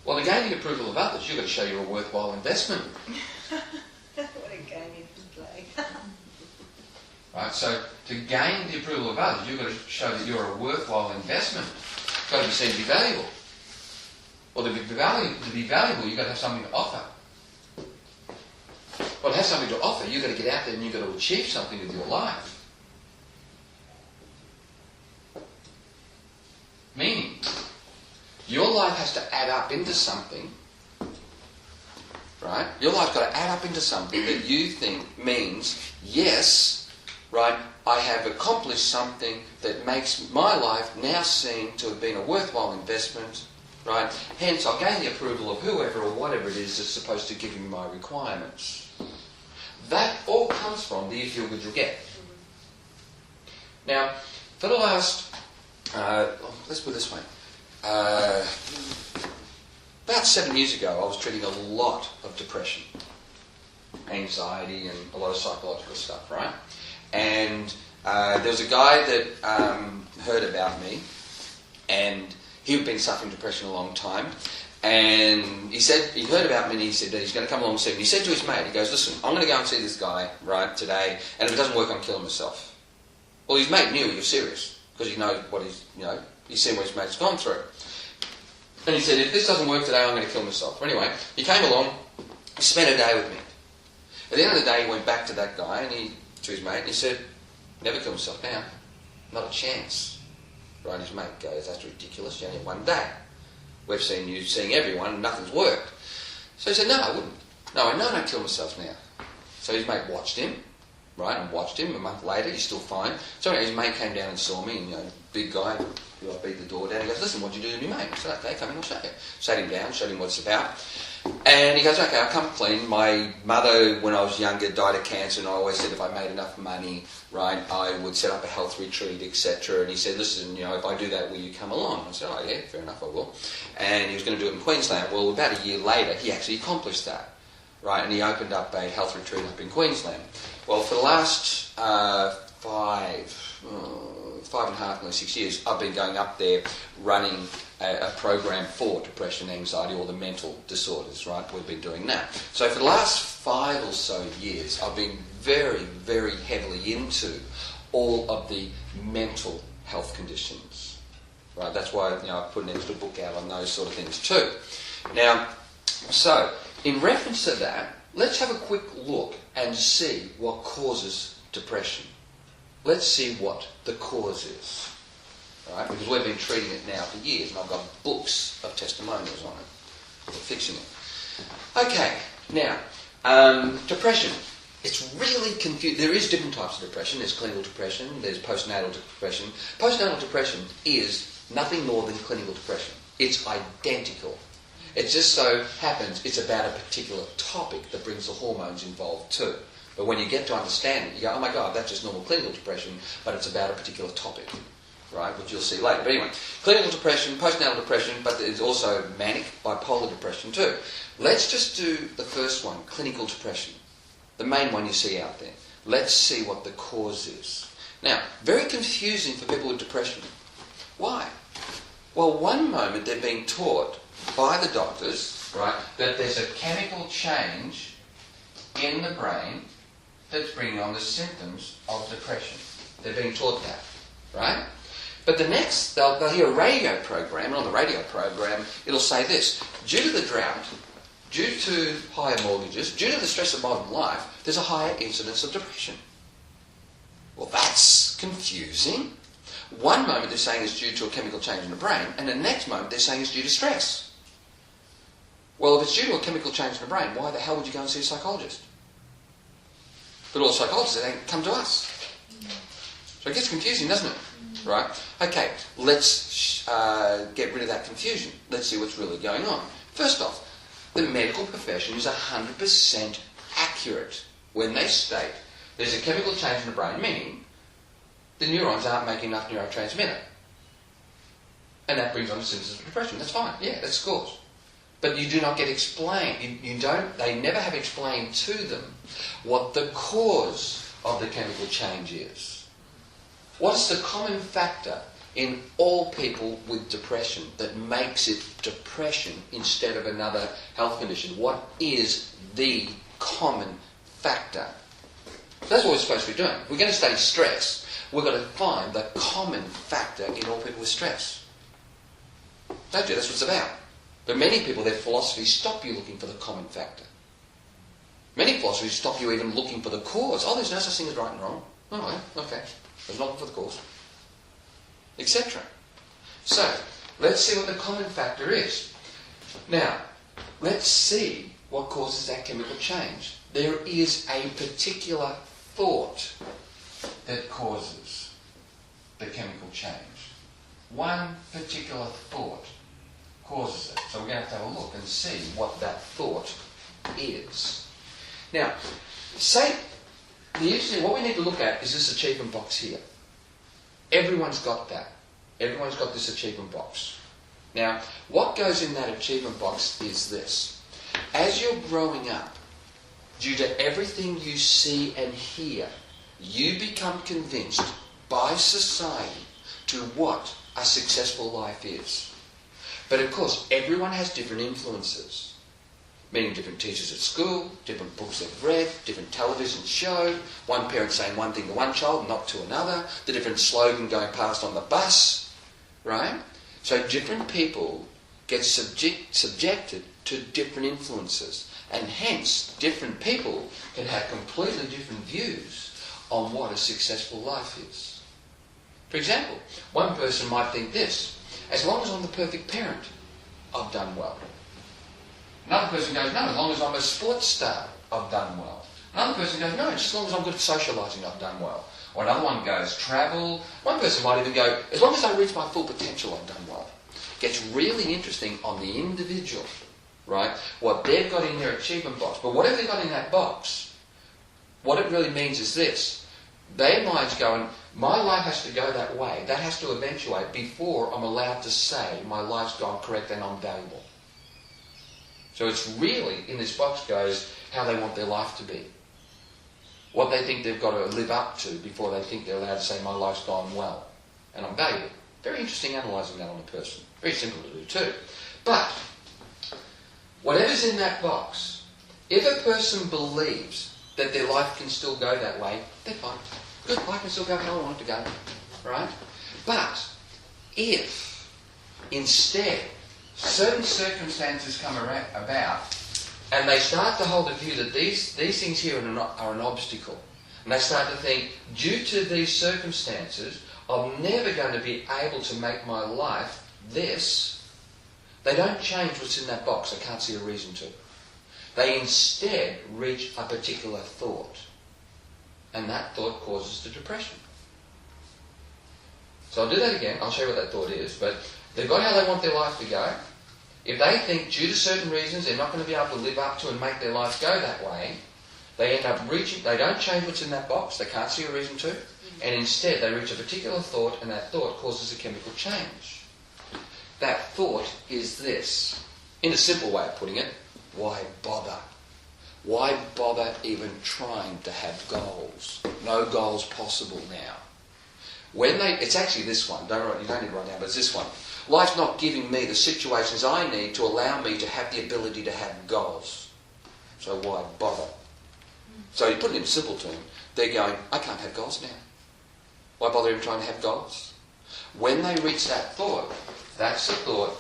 Well, to gain the approval of others, you've got to show you're a worthwhile investment. What a game you can play. Right, so to gain the approval of others, you've got to show that you're a worthwhile investment. You've got to be seen to be valuable. Well, to be valuable, you've got to have something to offer. Well, to have something to offer, you've got to get out there and you've got to achieve something with your life. Meaning, your life has to add up into something, right? Your life's got to add up into something that you think means, yes, right, I have accomplished something that makes my life now seen to have been a worthwhile investment, right? Hence, I'll gain the approval of whoever or whatever it is that's supposed to give me my requirements. That all comes from the if you're good, you'll get. Now, for the last, let's put it this way. About 7 years ago, I was treating a lot of depression, anxiety, and a lot of psychological stuff, right? And there was a guy that heard about me, and he'd been suffering depression a long time. And he said, he heard about me and he said that he's going to come along and see me. He said to his mate, he goes, listen, I'm going to go and see this guy, right, today, and if it doesn't work, I'm killing myself. Well, his mate knew he was serious, because he knows what he's seen what his mate's gone through. And he said, if this doesn't work today, I'm going to kill myself. Anyway, he came along, he spent a day with me. At the end of the day, he went back to that guy, and to his mate, and he said, never kill myself now. Not a chance. Right, and his mate goes, that's ridiculous, you only have one day. We've seen you seeing everyone and nothing's worked. So he said, no, I wouldn't. No, I'd kill myself now. So his mate watched him, right, and watched him. A month later, he's still fine. So anyway, his mate came down and saw me, and, big guy, I beat the door down. He goes, listen, what'd you do to me, mate? I said, okay, come in, I'll show you. Sat him down, showed him what it's about. And he goes, okay, I'll come clean. My mother, when I was younger, died of cancer, and I always said if I made enough money, right, I would set up a health retreat, etc. And he said, listen, if I do that, will you come along? I said, oh yeah, fair enough, I will. And he was going to do it in Queensland. Well, about a year later, he actually accomplished that, right, and he opened up a health retreat up in Queensland. Well, for the last 5.5, nearly 6 years, I've been going up there running a program for depression, anxiety, all the mental disorders, right? We've been doing that. So for the last 5 or so years, I've been very, very heavily into all of the mental health conditions, right? That's why, I've put an extra book out on those sort of things too. Now, So, in reference to that, let's have a quick look and see what causes depression. Let's see what the cause is. All right? Because we've been treating it now for years, and I've got books of testimonials on it. We're fixing it. Okay, now, depression. It's really confusing. There is different types of depression. There's clinical depression, there's postnatal depression. Postnatal depression is nothing more than clinical depression. It's identical. It just so happens it's about a particular topic that brings the hormones involved too. But when you get to understand it, you go, oh my God, that's just normal clinical depression, but it's about a particular topic, right, which you'll see later. But anyway, clinical depression, postnatal depression, but there's also manic, bipolar depression too. Let's just do the first one, clinical depression, the main one you see out there. Let's see what the cause is. Now, very confusing for people with depression. Why? Well, one moment they're being taught by the doctors, right, that there's a chemical change in the brain that's bringing on the symptoms of depression. They're being taught that, right? But the next, they'll hear a radio program, and on the radio program it'll say this: due to the drought, due to higher mortgages, due to the stress of modern life, there's a higher incidence of depression. Well, that's confusing. One moment they're saying it's due to a chemical change in the brain, and the next moment they're saying it's due to stress. Well, if it's due to a chemical change in the brain, why the hell would you go and see a psychologist? But all psychologists, they come to us. So it gets confusing, doesn't it? Right? Okay, let's get rid of that confusion. Let's see what's really going on. First off, the medical profession is 100% accurate when they state there's a chemical change in the brain, meaning the neurons aren't making enough neurotransmitter. And that brings on the symptoms of depression. That's fine. Yeah, that's the cause. But you do not get explained. They never have explained to them what the cause of the chemical change is. What's the common factor in all people with depression that makes it depression instead of another health condition? What is the common factor? That's what we're supposed to be doing. We're going to study stress. We've got to find the common factor in all people with stress. That's what it's about. But many people, their philosophies stop you looking for the common factor. Many philosophies stop you even looking for the cause. Oh, there's no such thing as right and wrong. Oh, okay. There's not for the cause. Etc. So, let's see what the common factor is. Now, let's see what causes that chemical change. There is a particular thought that causes the chemical change. One particular thought causes it. So we're going to have a look and see what that thought is. Now, what we need to look at is this achievement box here. Everyone's got that. Everyone's got this achievement box. Now, what goes in that achievement box is this. As you're growing up, due to everything you see and hear, you become convinced by society to what a successful life is. But of course, everyone has different influences. Meaning different teachers at school, different books they've read, different television show, one parent saying one thing to one child, not to another, the different slogan going past on the bus, right? So different people get subjected to different influences, and hence different people can have completely different views on what a successful life is. For example, one person might think this: as long as I'm the perfect parent, I've done well. Another person goes, no, as long as I'm a sports star, I've done well. Another person goes, no, just as long as I'm good at socialising, I've done well. Or another one goes, travel. One person might even go, as long as I reach my full potential, I've done well. It gets really interesting on the individual, right? What they've got in their achievement box. But whatever they've got in that box, what it really means is this. Their mind's going, my life has to go that way. That has to eventuate before I'm allowed to say my life's gone correct and I'm valuable. So it's really, in this box goes, how they want their life to be. What they think they've got to live up to before they think they're allowed to say, my life's gone well and I'm valuable. Very interesting analysing that on a person. Very simple to do too. But, whatever's in that box, if a person believes that their life can still go that way, they're fine. Good, life can still go how I want it to go. Right? But, if instead certain circumstances come about, and they start to hold the view that these things here are an obstacle. And they start to think, due to these circumstances, I'm never going to be able to make my life this. They don't change what's in that box. I can't see a reason to. They instead reach a particular thought. And that thought causes the depression. So I'll do that again. I'll show you what that thought is. But they've got how they want their life to go. If they think due to certain reasons they're not going to be able to live up to and make their life go that way, they end up reaching, they don't change what's in that box, they can't see a reason to, and instead they reach a particular thought, and that thought causes a chemical change. That thought is this. In a simple way of putting it, why bother? Why bother even trying to have goals? No goals possible now. It's actually this one, you don't need to write down, but it's this one. Life's not giving me the situations I need to allow me to have the ability to have goals. So why bother? So you put it in simple terms, they're going, I can't have goals now. Why bother even trying to have goals? When they reach that thought, that's the thought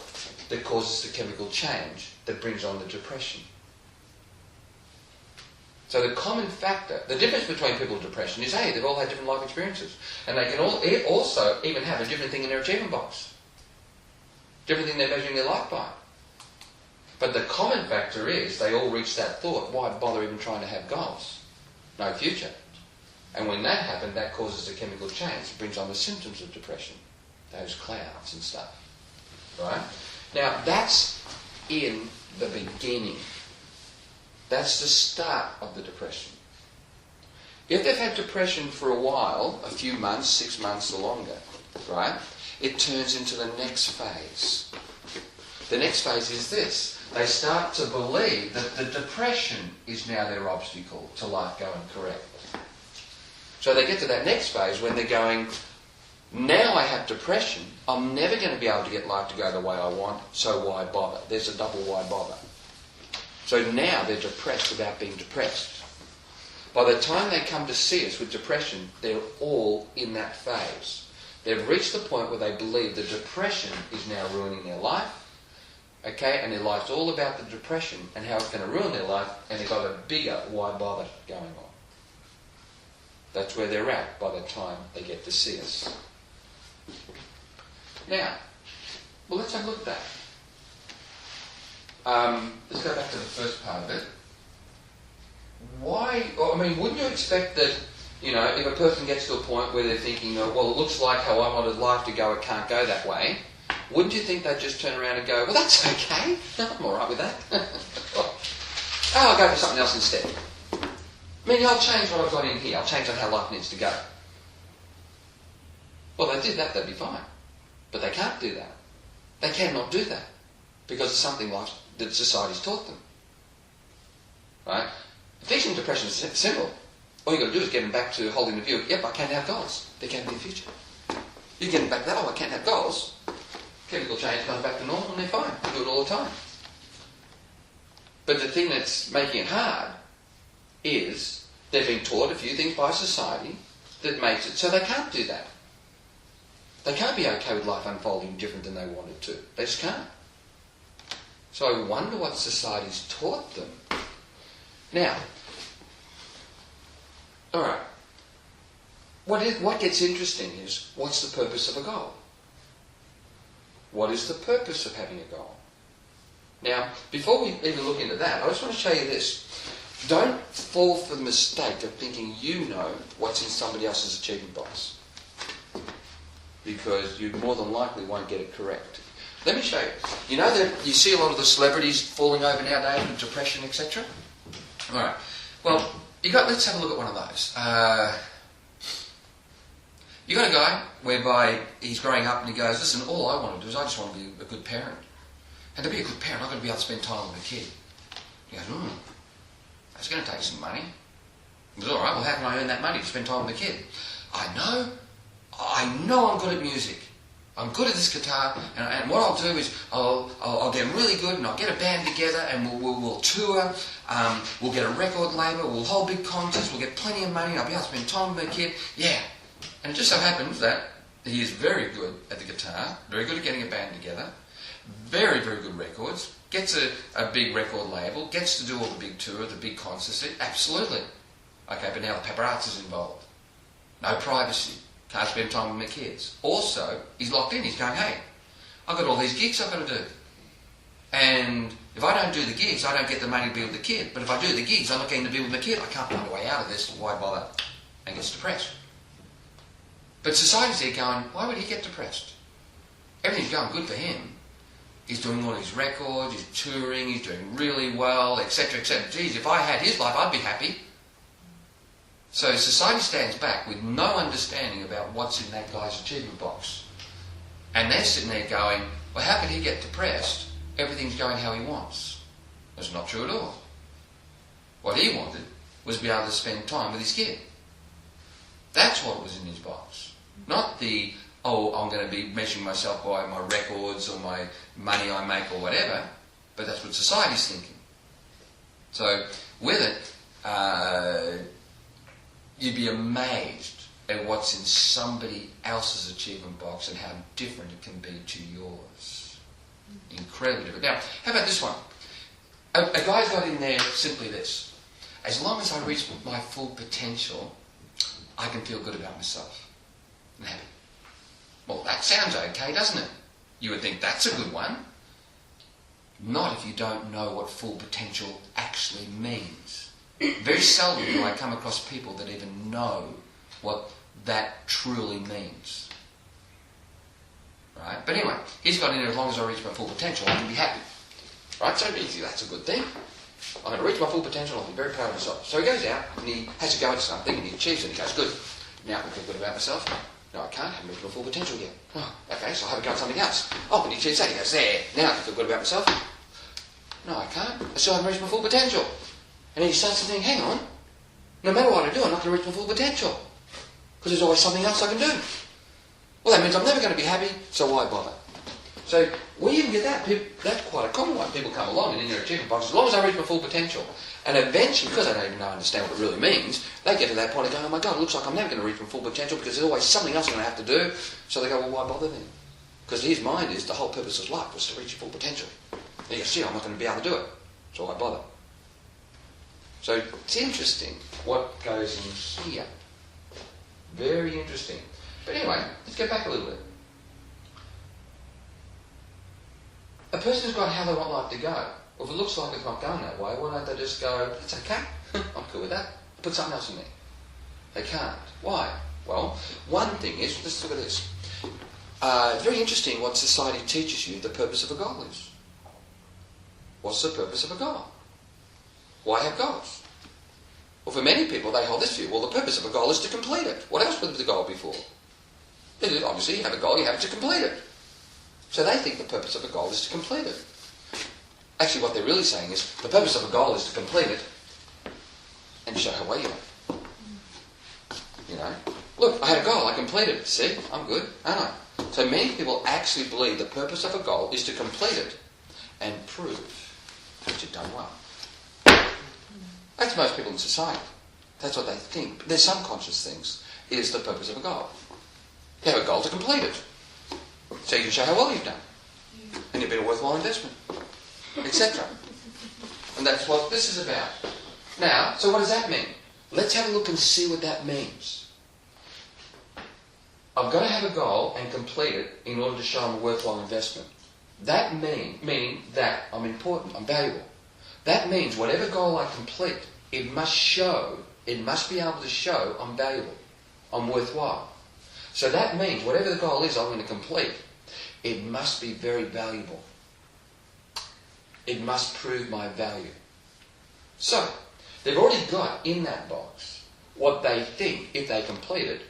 that causes the chemical change that brings on the depression. So the common factor, the difference between people with depression is, hey, they've all had different life experiences. And they can all also even have a different thing in their achievement box. Different thing they're measuring their life by. But the common factor is they all reach that thought, why bother even trying to have goals? No future. And when that happens, that causes a chemical change. It brings on the symptoms of depression. Those clouds and stuff. Right? Now, that's in the beginning. That's the start of the depression. If they've had depression for a while, a few months, 6 months or longer, right, it turns into the next phase. The next phase is this. They start to believe that the depression is now their obstacle to life going correct. So they get to that next phase when they're going, now I have depression, I'm never going to be able to get life to go the way I want, so why bother? There's a double why bother. So now they're depressed about being depressed. By the time they come to see us with depression, they're all in that phase. They've reached the point where they believe the depression is now ruining their life, okay, and their life's all about the depression and how it's going to ruin their life, and they've got a bigger why bother going on. That's where they're at by the time they get to see us. Now, well, let's have a look at that. Let's go back to the first part of it. Wouldn't you expect that, if a person gets to a point where they're thinking, well, it looks like how I wanted life to go, it can't go that way, wouldn't you think they'd just turn around and go, well, that's okay, I'm all right with that. I'll go for something else instead. I'll change what I've got in here, I'll change on how life needs to go. Well, they did that, they'd be fine. But they can't do that. They cannot do that. Because it's something like that society's taught them. Right? Fixing depression is simple. All you've got to do is get them back to holding the view, yep, I can't have goals. There can't be a future. You get them back to that, I can't have goals. Chemical change comes back to normal and they're fine. They do it all the time. But the thing that's making it hard is they've been taught a few things by society that makes it so they can't do that. They can't be okay with life unfolding different than they wanted to. They just can't. So I wonder what society's taught them. Now, alright, what gets interesting is, what's the purpose of a goal? What is the purpose of having a goal? Now, before we even look into that, I just want to show you this. Don't fall for the mistake of thinking you know what's in somebody else's achievement box. Because you more than likely won't get it correct. Let me show you. You know that you see a lot of the celebrities falling over nowadays with depression, etc.? Alright. Well, let's have a look at one of those. You got a guy whereby he's growing up and he goes, listen, all I want to do is I just want to be a good parent. And to be a good parent, I've got to be able to spend time with the kid. He goes, that's going to take some money. He goes, alright, well how can I earn that money to spend time with the kid? I know I'm good at music. I'm good at this guitar, and what I'll do is I'll get really good, and I'll get a band together, and we'll tour. We'll get a record label. We'll hold big concerts. We'll get plenty of money. And I'll be able to spend time with my kid. Yeah, and it just so happens that he is very good at the guitar, very good at getting a band together, very, very good records, gets a big record label, gets to do all the big tour, the big concerts. Absolutely. Okay, but now the paparazzi's involved. No privacy. Can't spend time with my kids. Also, he's locked in. He's going, hey, I've got all these gigs I've got to do. And if I don't do the gigs, I don't get the money to be with the kid. But if I do the gigs, I'm not getting to be with my kid. I can't find a way out of this. Why bother? And gets depressed. But society's there going, why would he get depressed? Everything's going good for him. He's doing all his records, he's touring, he's doing really well, etc., etc. Geez, if I had his life, I'd be happy. So society stands back with no understanding about what's in that guy's achievement box. And they're sitting there going, well, how can he get depressed? Everything's going how he wants. That's not true at all. What he wanted was to be able to spend time with his kid. That's what was in his box. Not the, oh, I'm going to be measuring myself by my records or my money I make or whatever, but that's what society's thinking. So with it, you'd be amazed at what's in somebody else's achievement box and how different it can be to yours. Incredibly different. Now, how about this one? A guy's got in there simply this. As long as I reach my full potential, I can feel good about myself and happy. Well, that sounds okay, doesn't it? You would think that's a good one. Not if you don't know what full potential actually means. Very seldom do I come across people that even know what that truly means. Right? But anyway, he's got in there, as long as I reach my full potential, I can be happy. Right? So easy, that's a good thing. I'm going to reach my full potential, I'll be very proud of myself. So he goes out and he has to go at something and he achieves it and he goes, good. Now I can feel good about myself. No, I can't. I haven't reached my full potential yet. Oh, okay, so I'll have a go at something else. Oh, but he achieves that. He goes, there. Now I can feel good about myself. No, I can't. I still haven't reached my full potential. And he starts to think, hang on. No matter what I do, I'm not going to reach my full potential. Because there's always something else I can do. Well, that means I'm never going to be happy, so why bother? So we even get that. That's quite a common one. People come along and in their achievement box, as long as I reach my full potential. And eventually, because they don't even understand what it really means, they get to that point of going, oh my God, it looks like I'm never going to reach my full potential because there's always something else I'm going to have to do. So they go, well, why bother then? Because his mind is the whole purpose of life was to reach your full potential. And he goes, gee, I'm not going to be able to do it. So why bother? So it's interesting what goes in here. Very interesting. But anyway, let's get back a little bit. A person's got how they want life to go. Well, if it looks like it's not going that way, why don't they just go, that's okay, I'm cool with that. Put something else in there. They can't. Why? Well, one thing is, let's look at this. Very interesting what society teaches you the purpose of a goal is. What's the purpose of a goal? Why have goals? Well, for many people, they hold this view. Well, the purpose of a goal is to complete it. What else would the goal be for? Obviously, you have a goal, you have it to complete it. So they think the purpose of a goal is to complete it. Actually, what they're really saying is the purpose of a goal is to complete it and show how well you are. You know, look, I had a goal, I completed it. See, I'm good, aren't I? So many people actually believe the purpose of a goal is to complete it and prove that you've done well. That's most people in society. That's what they think. Their subconscious thinks is the purpose of a goal. You have a goal to complete it. So you can show how well you've done. And you've been a worthwhile investment. Etc. And that's what this is about. Now, so what does that mean? Let's have a look and see what that means. I've got to have a goal and complete it in order to show I'm a worthwhile investment. That meaning that I'm important, I'm valuable. That means whatever goal I complete, it must be able to show I'm valuable, I'm worthwhile. So that means whatever the goal is I'm going to complete, it must be very valuable. It must prove my value. So, they've already got in that box what they think, if they complete it,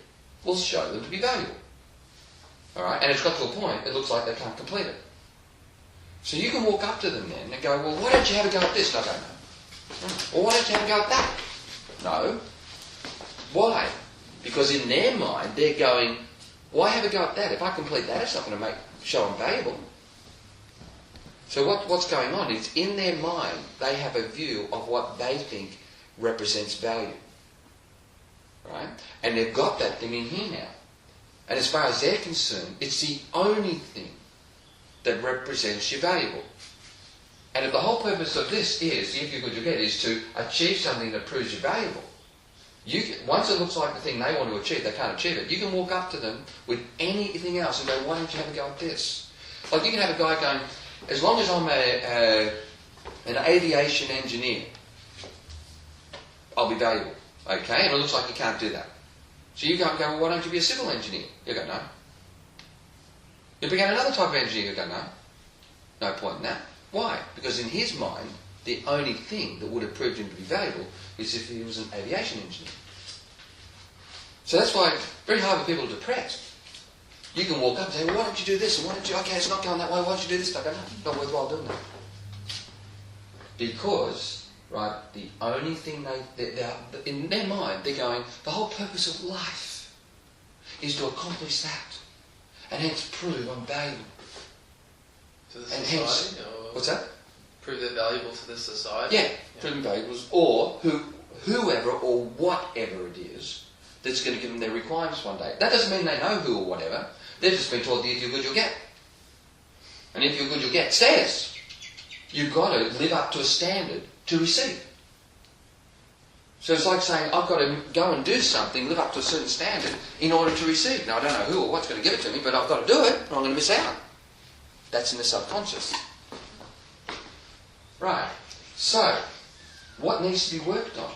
will show them to be valuable. Alright? And it's got to a point, it looks like they can't complete it. So you can walk up to them then and go, well, why don't you have a go at this? I don't know. Or why don't you have a go at that? No. Why? Because in their mind, they're going, why have a go at that? If I complete that, it's not going to show I'm valuable. So what's going on is in their mind, they have a view of what they think represents value. Right? And they've got that thing in here now. And as far as they're concerned, it's the only thing that represents your valuable. And if the whole purpose of this is, if you're good, you get, is to achieve something that proves you're valuable, once it looks like the thing they want to achieve, they can't achieve it, you can walk up to them with anything else and go, why don't you have a go at this? Like you can have a guy going, as long as I'm an aviation engineer, I'll be valuable. Okay, and it looks like you can't do that. So you go and go, well, why don't you be a civil engineer? You go, no. You become another type of engineer, you go, no. No point in that. Why? Because in his mind, the only thing that would have proved him to be valuable is if he was an aviation engineer. So that's why it's very hard for people to depressed. You can walk up and say, well, why don't you do this? And why don't you, okay, it's not going that way, why don't you do this? I go, no, not worthwhile doing that. Because, right, the only thing they're in their mind, they're going, the whole purpose of life is to accomplish that. And hence prove I'm valuable. To the And society? hence, Or what's that? prove they're valuable to the society? Yeah, prove them valuable. Or whoever or whatever it is that's going to give them their requirements one day. That doesn't mean they know who or whatever. They've just been told that if you're good, you'll get. And if you're good, you'll get. Says you've got to live up to a standard to receive. So it's like saying, I've got to go and do something, live up to a certain standard in order to receive. Now, I don't know who or what's going to give it to me, but I've got to do it, or I'm going to miss out. That's in the subconscious. Right. So, what needs to be worked on?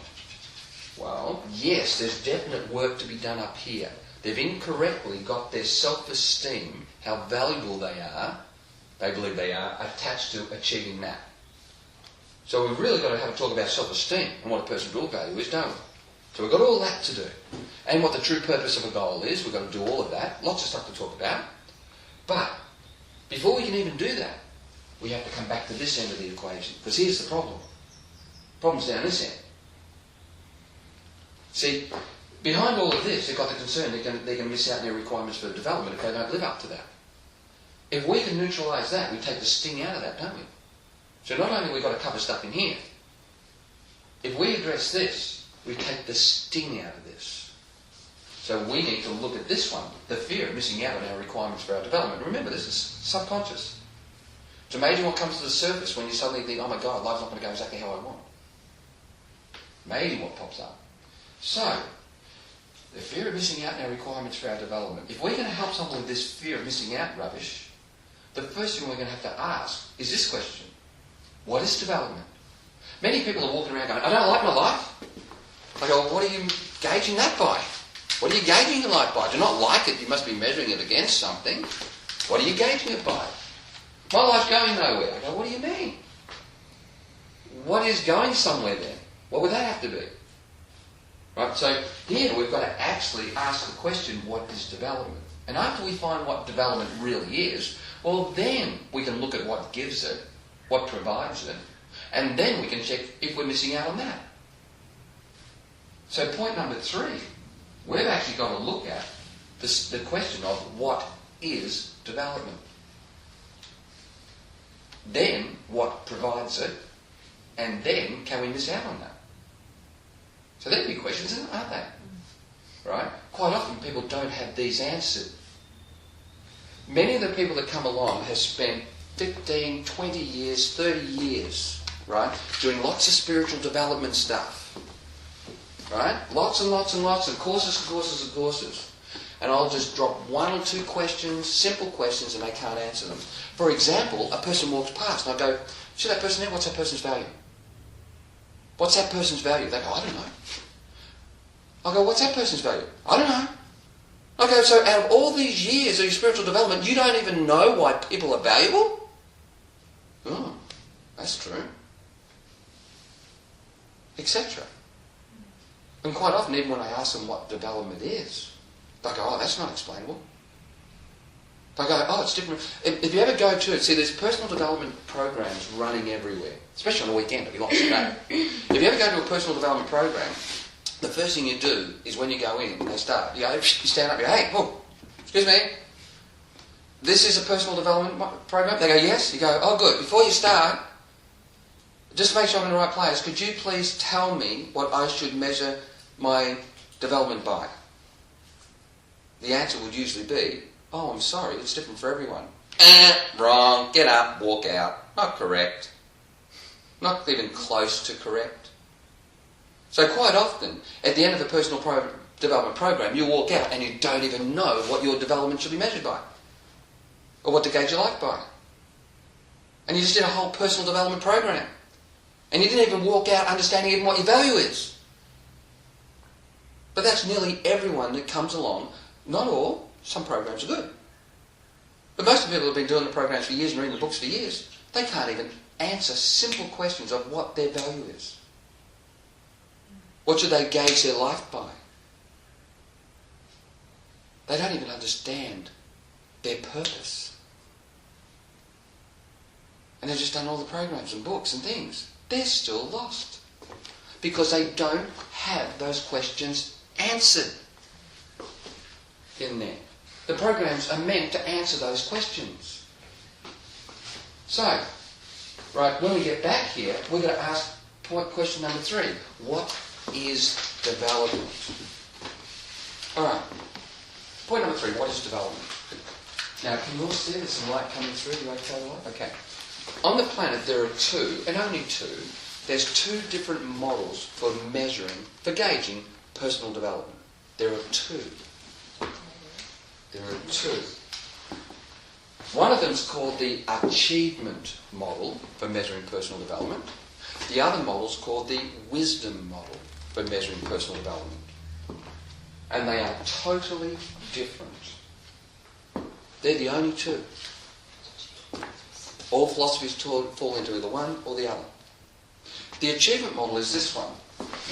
Well, yes, there's definite work to be done up here. They've incorrectly got their self-esteem, how valuable they believe they are, attached to achieving that. So we've really got to have a talk about self-esteem and what a person's real value is, don't we? So we've got all that to do. And what the true purpose of a goal is, we've got to do all of that. Lots of stuff to talk about. But before we can even do that, we have to come back to this end of the equation. Because here's the problem. The problem's down this end. See, behind all of this, they've got the concern they're going to miss out on their requirements for development if they don't live up to that. If we can neutralise that, we take the sting out of that, don't we? So not only have we got to cover stuff in here, if we address this, we take the sting out of this. So we need to look at this one, the fear of missing out on our requirements for our development. Remember, this is subconscious. It's amazing what comes to the surface when you suddenly think, oh my God, life's not going to go exactly how I want. Amazing what pops up. So, the fear of missing out on our requirements for our development. If we're going to help someone with this fear of missing out rubbish, the first thing we're going to have to ask is this question. What is development? Many people are walking around going, I don't like my life. I go, well, what are you gauging that by? What are you gauging your life by? Do you not like it? You must be measuring it against something. What are you gauging it by? My life's going nowhere. I go, what do you mean? What is going somewhere then? What would that have to be? Right, so here we've got to actually ask the question, what is development? And after we find what development really is, well then we can look at what gives it, what provides it, and then we can check if we're missing out on that. So point number 3, we've actually got to look at the question of what is development. Then what provides it, and then can we miss out on that? So they're big questions, aren't they? Right? Quite often people don't have these answered. Many of the people that come along have spent 15, 20 years, 30 years, right, doing lots of spiritual development stuff. Right? Lots and lots and lots of courses and courses and courses. And I'll just drop 1 or 2 questions, simple questions, and they can't answer them. For example, a person walks past and I go, see that person there? What's that person's value? What's that person's value? They go, I don't know. I go, what's that person's value? I don't know. I go, so out of all these years of your spiritual development, you don't even know why people are valuable? Oh, that's true. Etc. And quite often, even when I ask them what development is, they go, oh, that's not explainable. They go, oh, it's different. If you ever go to it, see, there's personal development programs running everywhere, especially on the weekend, it'll be lots of that. If you ever go to a personal development program, the first thing you do is when you go in, they start, you stand up, you go, hey, oh, excuse me, this is a personal development program? They go, yes. You go, oh, good. Before you start, just to make sure I'm in the right place, could you please tell me what I should measure my development by? The answer would usually be, oh, I'm sorry, it's different for everyone. Wrong, get up, walk out. Not correct. Not even close to correct. So quite often, at the end of a personal development program, you walk out and you don't even know what your development should be measured by. Or what to gauge your life by. And you just did a whole personal development program. And you didn't even walk out understanding even what your value is. But that's nearly everyone that comes along. Not all. Some programs are good. But most of the people who have been doing the programs for years and reading the books for years, they can't even answer simple questions of what their value is. What should they gauge their life by? They don't even understand their purpose. And they've just done all the programs and books and things. They're still lost. Because they don't have those questions answered in there. The programs are meant to answer those questions. So, right, when we get back here, we're going to ask question number 3. What is development? Alright, point number 3, what is development? Now, can you all see there's some light coming through? Do I tell you what? Okay. On the planet there are 2, and only 2, there's 2 different models for measuring, for gauging personal development. There are 2. There are 2. One of them is called the achievement model for measuring personal development. The other model is called the wisdom model for measuring personal development. And they are totally different. They're the only 2. All philosophies fall into either one or the other. The achievement model is this one.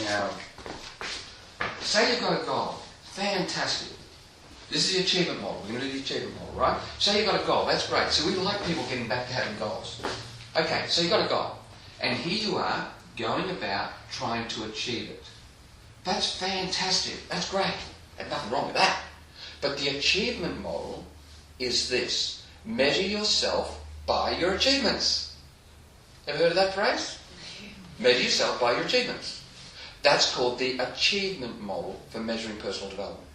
Now, say you've got a goal. Fantastic. This is the achievement model. We're going to do the achievement model, right? Say you've got a goal. That's great. So we like people getting back to having goals. Okay, so you've got a goal. And here you are going about trying to achieve it. That's fantastic. That's great. There's nothing wrong with that. But the achievement model is this. Measure yourself by your achievements. Ever heard of that phrase? Measure yourself by your achievements. That's called the achievement model for measuring personal development.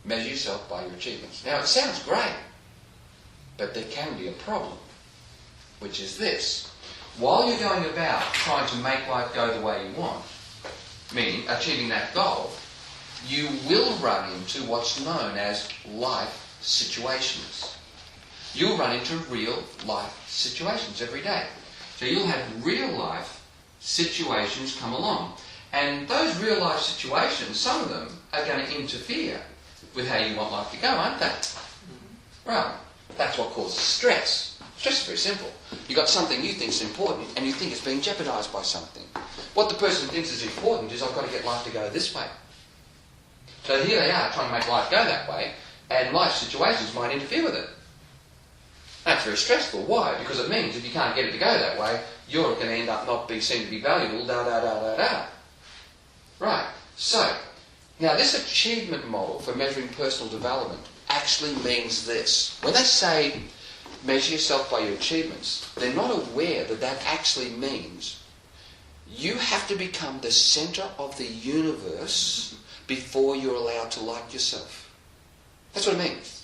Measure yourself by your achievements. Now, it sounds great, but there can be a problem, which is this. While you're going about trying to make life go the way you want, meaning achieving that goal, you will run into what's known as life situations. You'll run into real life situations every day. So you'll have real life situations come along. And those real life situations, some of them are going to interfere with how you want life to go, aren't they? Right. That's what causes stress. Stress is very simple. You've got something you think is important and you think it's being jeopardised by something. What the person thinks is important is, I've got to get life to go this way. So here they are trying to make life go that way, and life situations might interfere with it. That's very stressful. Why? Because it means if you can't get it to go that way, you're going to end up not being seen to be valuable, Right. So, now this achievement model for measuring personal development actually means this. When they say measure yourself by your achievements, they're not aware that that actually means you have to become the centre of the universe before you're allowed to like yourself. That's what it means.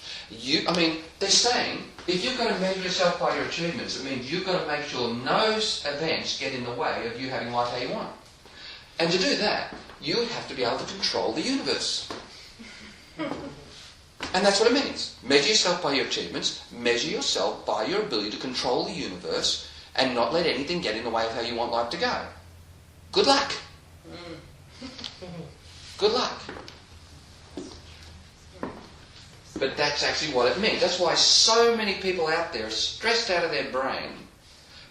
They're saying, if you've got to measure yourself by your achievements, it means you've got to make sure no events get in the way of you having life how you want. And to do that, you have to be able to control the universe. And that's what it means. Measure yourself by your achievements, measure yourself by your ability to control the universe and not let anything get in the way of how you want life to go. Good luck. Good luck. But that's actually what it means. That's why so many people out there are stressed out of their brain,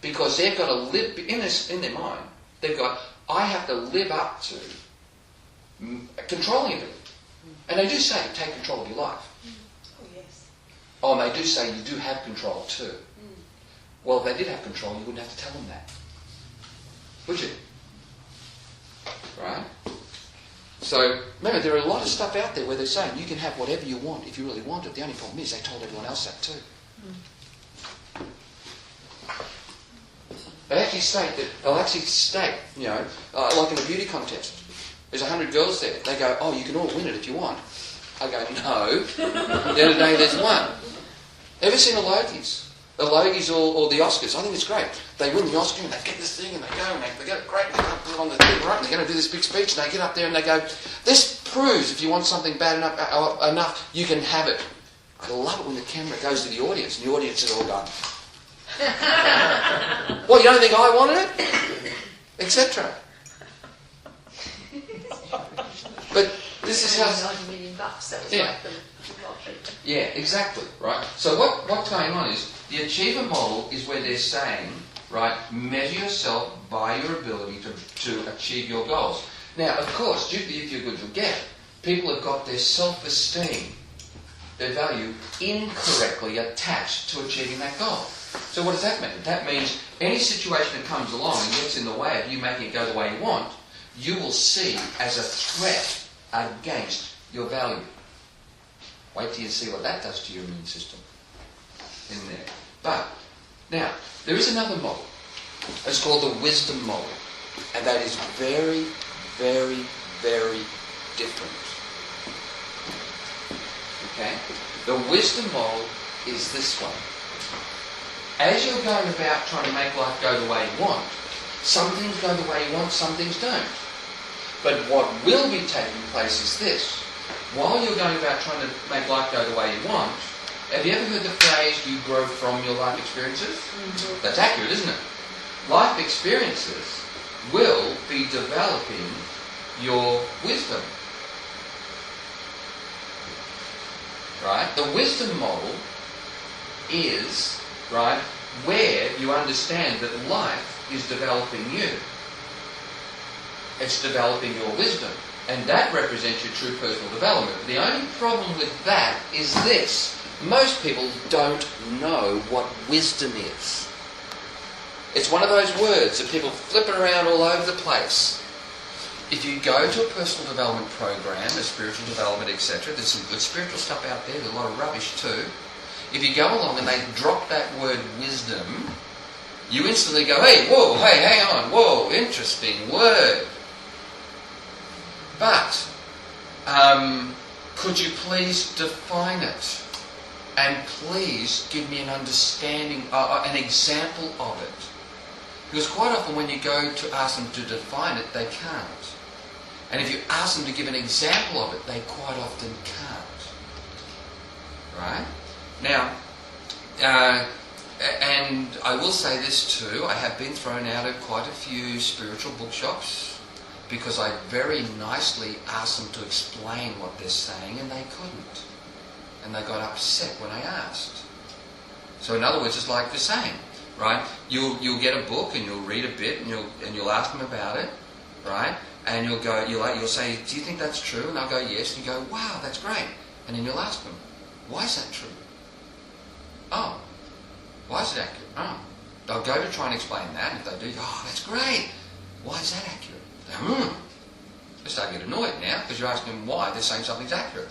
because they've got to live in their mind. They've got, I have to live up to controlling it. And they do say, take control of your life. Oh, yes. Oh, and they do say you do have control too. Well, if they did have control, you wouldn't have to tell them that. Would you? Right? So, remember, there are a lot of stuff out there where they're saying you can have whatever you want if you really want it. The only problem is they told everyone else that too. They actually state that, they'll actually state, like in a beauty contest, there's 100 girls there. They go, oh, you can all win it if you want. I go, no. The other day there's one. Ever seen the Logies? The Logies or the Oscars? I think it's great. They win the Oscar and they get this thing and they go and they get it great and they put it on the thing, right? And they're going to do this big speech and they get up there and they go, this proves if you want something bad enough, you can have it. I love it when the camera goes to the audience and the audience is all done. Well, you don't think I wanted it? Etc. But this is how... $90 million, that was like the lottery. Yeah, exactly, right? So what's going on is, the achievement model is where they're saying, right, measure yourself by your ability to achieve your goals. Now, of course, due to the if you're good, you'll get, people have got their self-esteem, their value, incorrectly attached to achieving that goal. So what does that mean? That means any situation that comes along and gets in the way of you making it go the way you want, you will see as a threat against your value. Wait till you see what that does to your immune system in there. But, now, there is another model. It's called the wisdom model. And that is very, very, very different. Okay? The wisdom model is this one. As you're going about trying to make life go the way you want, some things go the way you want, some things don't. But what will be taking place is this. While you're going about trying to make life go the way you want, have you ever heard the phrase, you grow from your life experiences? Mm-hmm. That's accurate, isn't it? Life experiences will be developing your wisdom. Right? The wisdom model is, right, where you understand that life is developing you. It's developing your wisdom. And that represents your true personal development. The only problem with that is this. Most people don't know what wisdom is. It's one of those words that people flip around all over the place. If you go to a personal development program, a spiritual development, etc., there's some good spiritual stuff out there, there's a lot of rubbish too. If you go along and they drop that word wisdom, you instantly go, hey, whoa, hey, hang on, whoa, interesting word. But, could you please define it? And please give me an understanding, an example of it. Because quite often when you go to ask them to define it, they can't. And if you ask them to give an example of it, they quite often can't. Right? Now, and I will say this too, I have been thrown out of quite a few spiritual bookshops because I very nicely asked them to explain what they're saying and they couldn't. And they got upset when I asked. So in other words, it's like the same, right? You'll get a book and you'll read a bit and you'll ask them about it, right? And you'll say, do you think that's true? And they'll go, yes. And you go, wow, that's great. And then you'll ask them, why is that true? Oh, why is it accurate? Oh, they'll go to try and explain that. And if they do, oh, that's great. Why is that accurate? They start to get annoyed now because you're asking them why. They're saying something's accurate.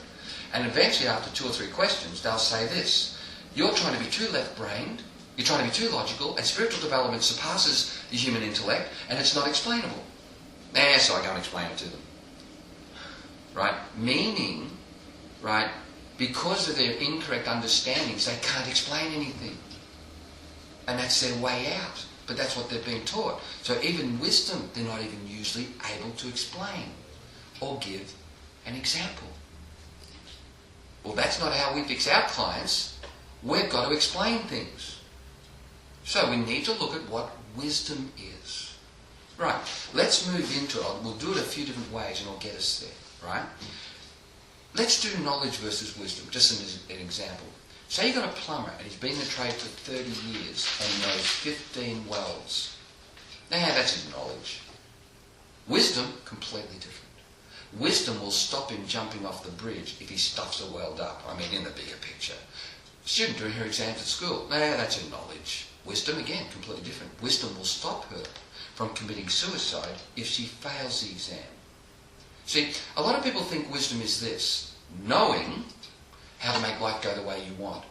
And eventually, after 2 or 3 questions, they'll say this. You're trying to be too left-brained, you're trying to be too logical, and spiritual development surpasses the human intellect, and it's not explainable. So I go and explain it to them. Right? Meaning, right, because of their incorrect understandings, they can't explain anything. And that's their way out. But that's what they've been taught. So even wisdom, they're not even usually able to explain or give an example. Well, that's not how we fix our clients. We've got to explain things. So we need to look at what wisdom is. Right, let's move into it. We'll do it a few different ways and it'll get us there, right? Let's do knowledge versus wisdom, just as an example. Say you've got a plumber and he's been in the trade for 30 years and he knows 15 wells. Now that's his knowledge. Wisdom, completely different. Wisdom will stop him jumping off the bridge if he stuffs a weld up. I mean, in the bigger picture. Student doing her exams at school. Now that's her knowledge. Wisdom, again, completely different. Wisdom will stop her from committing suicide if she fails the exam. See, a lot of people think wisdom is this, knowing how to make life go the way you want.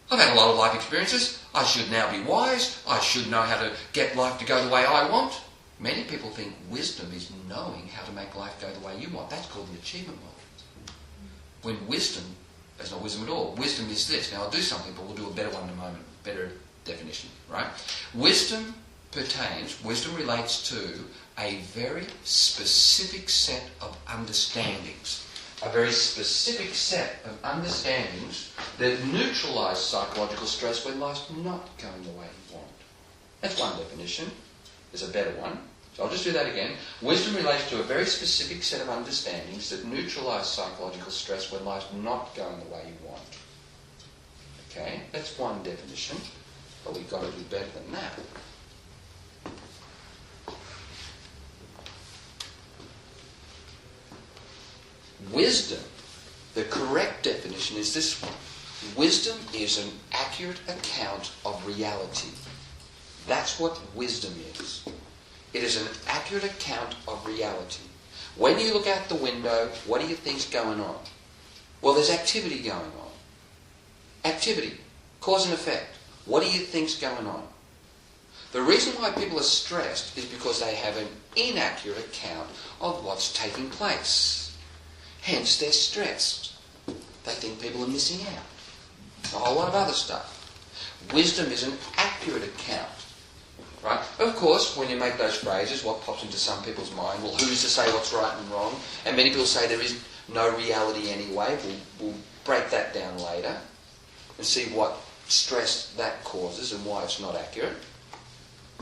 I've had a lot of life experiences. I should now be wise. I should know how to get life to go the way I want. Many people think wisdom is knowing how to make life go the way you want. That's called the achievement model. When wisdom That's not wisdom at all. Wisdom is this. Now I'll do something, but we'll do a better one in a moment. Better definition, right? Wisdom relates to a very specific set of understandings. A very specific set of understandings that neutralise psychological stress when life's not going the way you want. That's one definition. There's a better one. So I'll just do that again. Wisdom relates to a very specific set of understandings that neutralise psychological stress when life's not going the way you want. Okay, that's one definition, but we've got to do better than that. Wisdom, the correct definition is this one. Wisdom is an accurate account of reality. That's what wisdom is. It is an accurate account of reality. When you look out the window, what do you think's going on? Well, there's activity going on. Activity, cause and effect. What do you think's going on? The reason why people are stressed is because they have an inaccurate account of what's taking place. Hence, they're stressed. They think people are missing out. A whole lot of other stuff. Wisdom is an accurate account. Right? Of course, when you make those phrases, what pops into some people's mind, well, who's to say what's right and wrong? And many people say there is no reality anyway. We'll break that down later and see what stress that causes and why it's not accurate.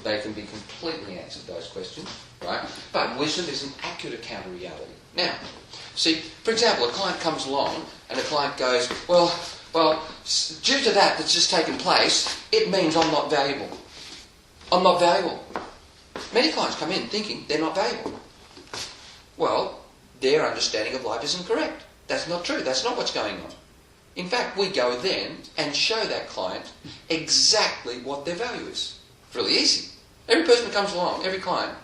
They can be completely answered, those questions. Right? But wisdom is an accurate account of reality. Now, see, for example, a client comes along and a client goes, well, due to that's just taken place, it means I'm not valuable. I'm not valuable. Many clients come in thinking they're not valuable. Well, their understanding of life isn't correct. That's not true. That's not what's going on. In fact, we go then and show that client exactly what their value is. It's really easy. Every person that comes along, every client,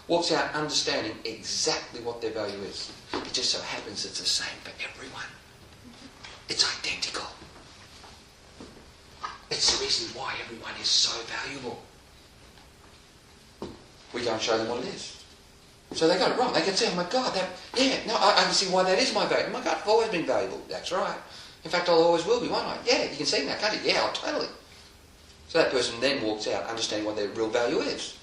walks out understanding exactly what their value is. It just so happens it's the same for everyone. It's identical. It's the reason why everyone is so valuable. We go and show them what it is. So they got it wrong. They can say, oh my God, I can see why that is my value. Oh my God, I've always been valuable. That's right. In fact, I always will be, won't I? Yeah, you can see that, can't you? Yeah, totally. So that person then walks out understanding what their real value is.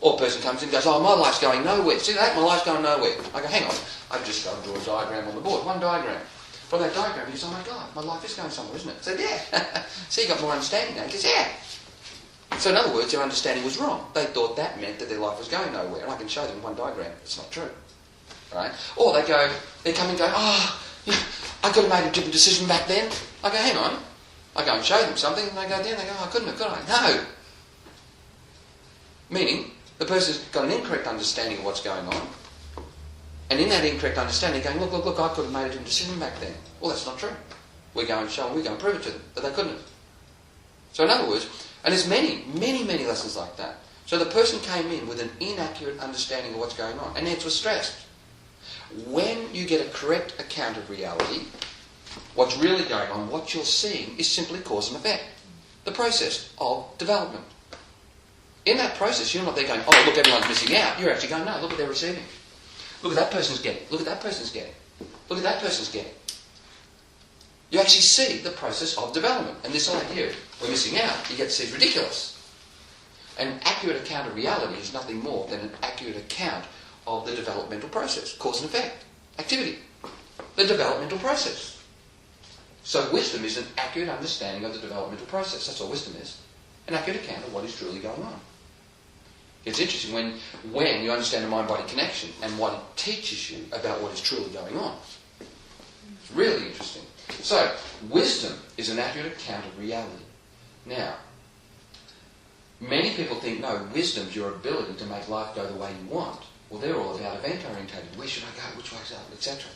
Or a person comes in and goes, oh, my life's going nowhere. See that? My life's going nowhere. I go, hang on. I've just got to draw a diagram on the board. One diagram. From that diagram, he goes, oh my God, my life is going somewhere, isn't it? I said, yeah. So you got more understanding now. He goes, yeah. So in other words, their understanding was wrong. They thought that meant that their life was going nowhere. And I can show them one diagram. It's not true. Right? Or they come and go, oh, yeah, I could have made a different decision back then. I go, hang on. I go and show them something, and they go down, they go, oh, I couldn't have, could I? No. Meaning, the person's got an incorrect understanding of what's going on. And in that incorrect understanding, going, look, I could have made a different decision back then. Well, that's not true. We go and show them, we go and prove it to them, that they couldn't have. So in other words, and there's many, many, many lessons like that. So the person came in with an inaccurate understanding of what's going on, and hence was stressed. When you get a correct account of reality, what's really going on, what you're seeing is simply cause and effect. The process of development. In that process, you're not there going, oh, look, everyone's missing out. You're actually going, no, look what they're receiving. Look at that person's getting. Look at that person's getting. Look at that person's getting. You actually see the process of development. And this idea, we're missing out, you get to see is ridiculous. An accurate account of reality is nothing more than an accurate account of the developmental process. Cause and effect. Activity. The developmental process. So wisdom is an accurate understanding of the developmental process. That's all wisdom is. An accurate account of what is truly going on. It's interesting when you understand the mind-body connection and what it teaches you about what is truly going on. It's really interesting. So, wisdom is an accurate account of reality. Now, many people think, no, wisdom's your ability to make life go the way you want. Well, they're all about event-orientated. Where should I go? Which way's up? Etc.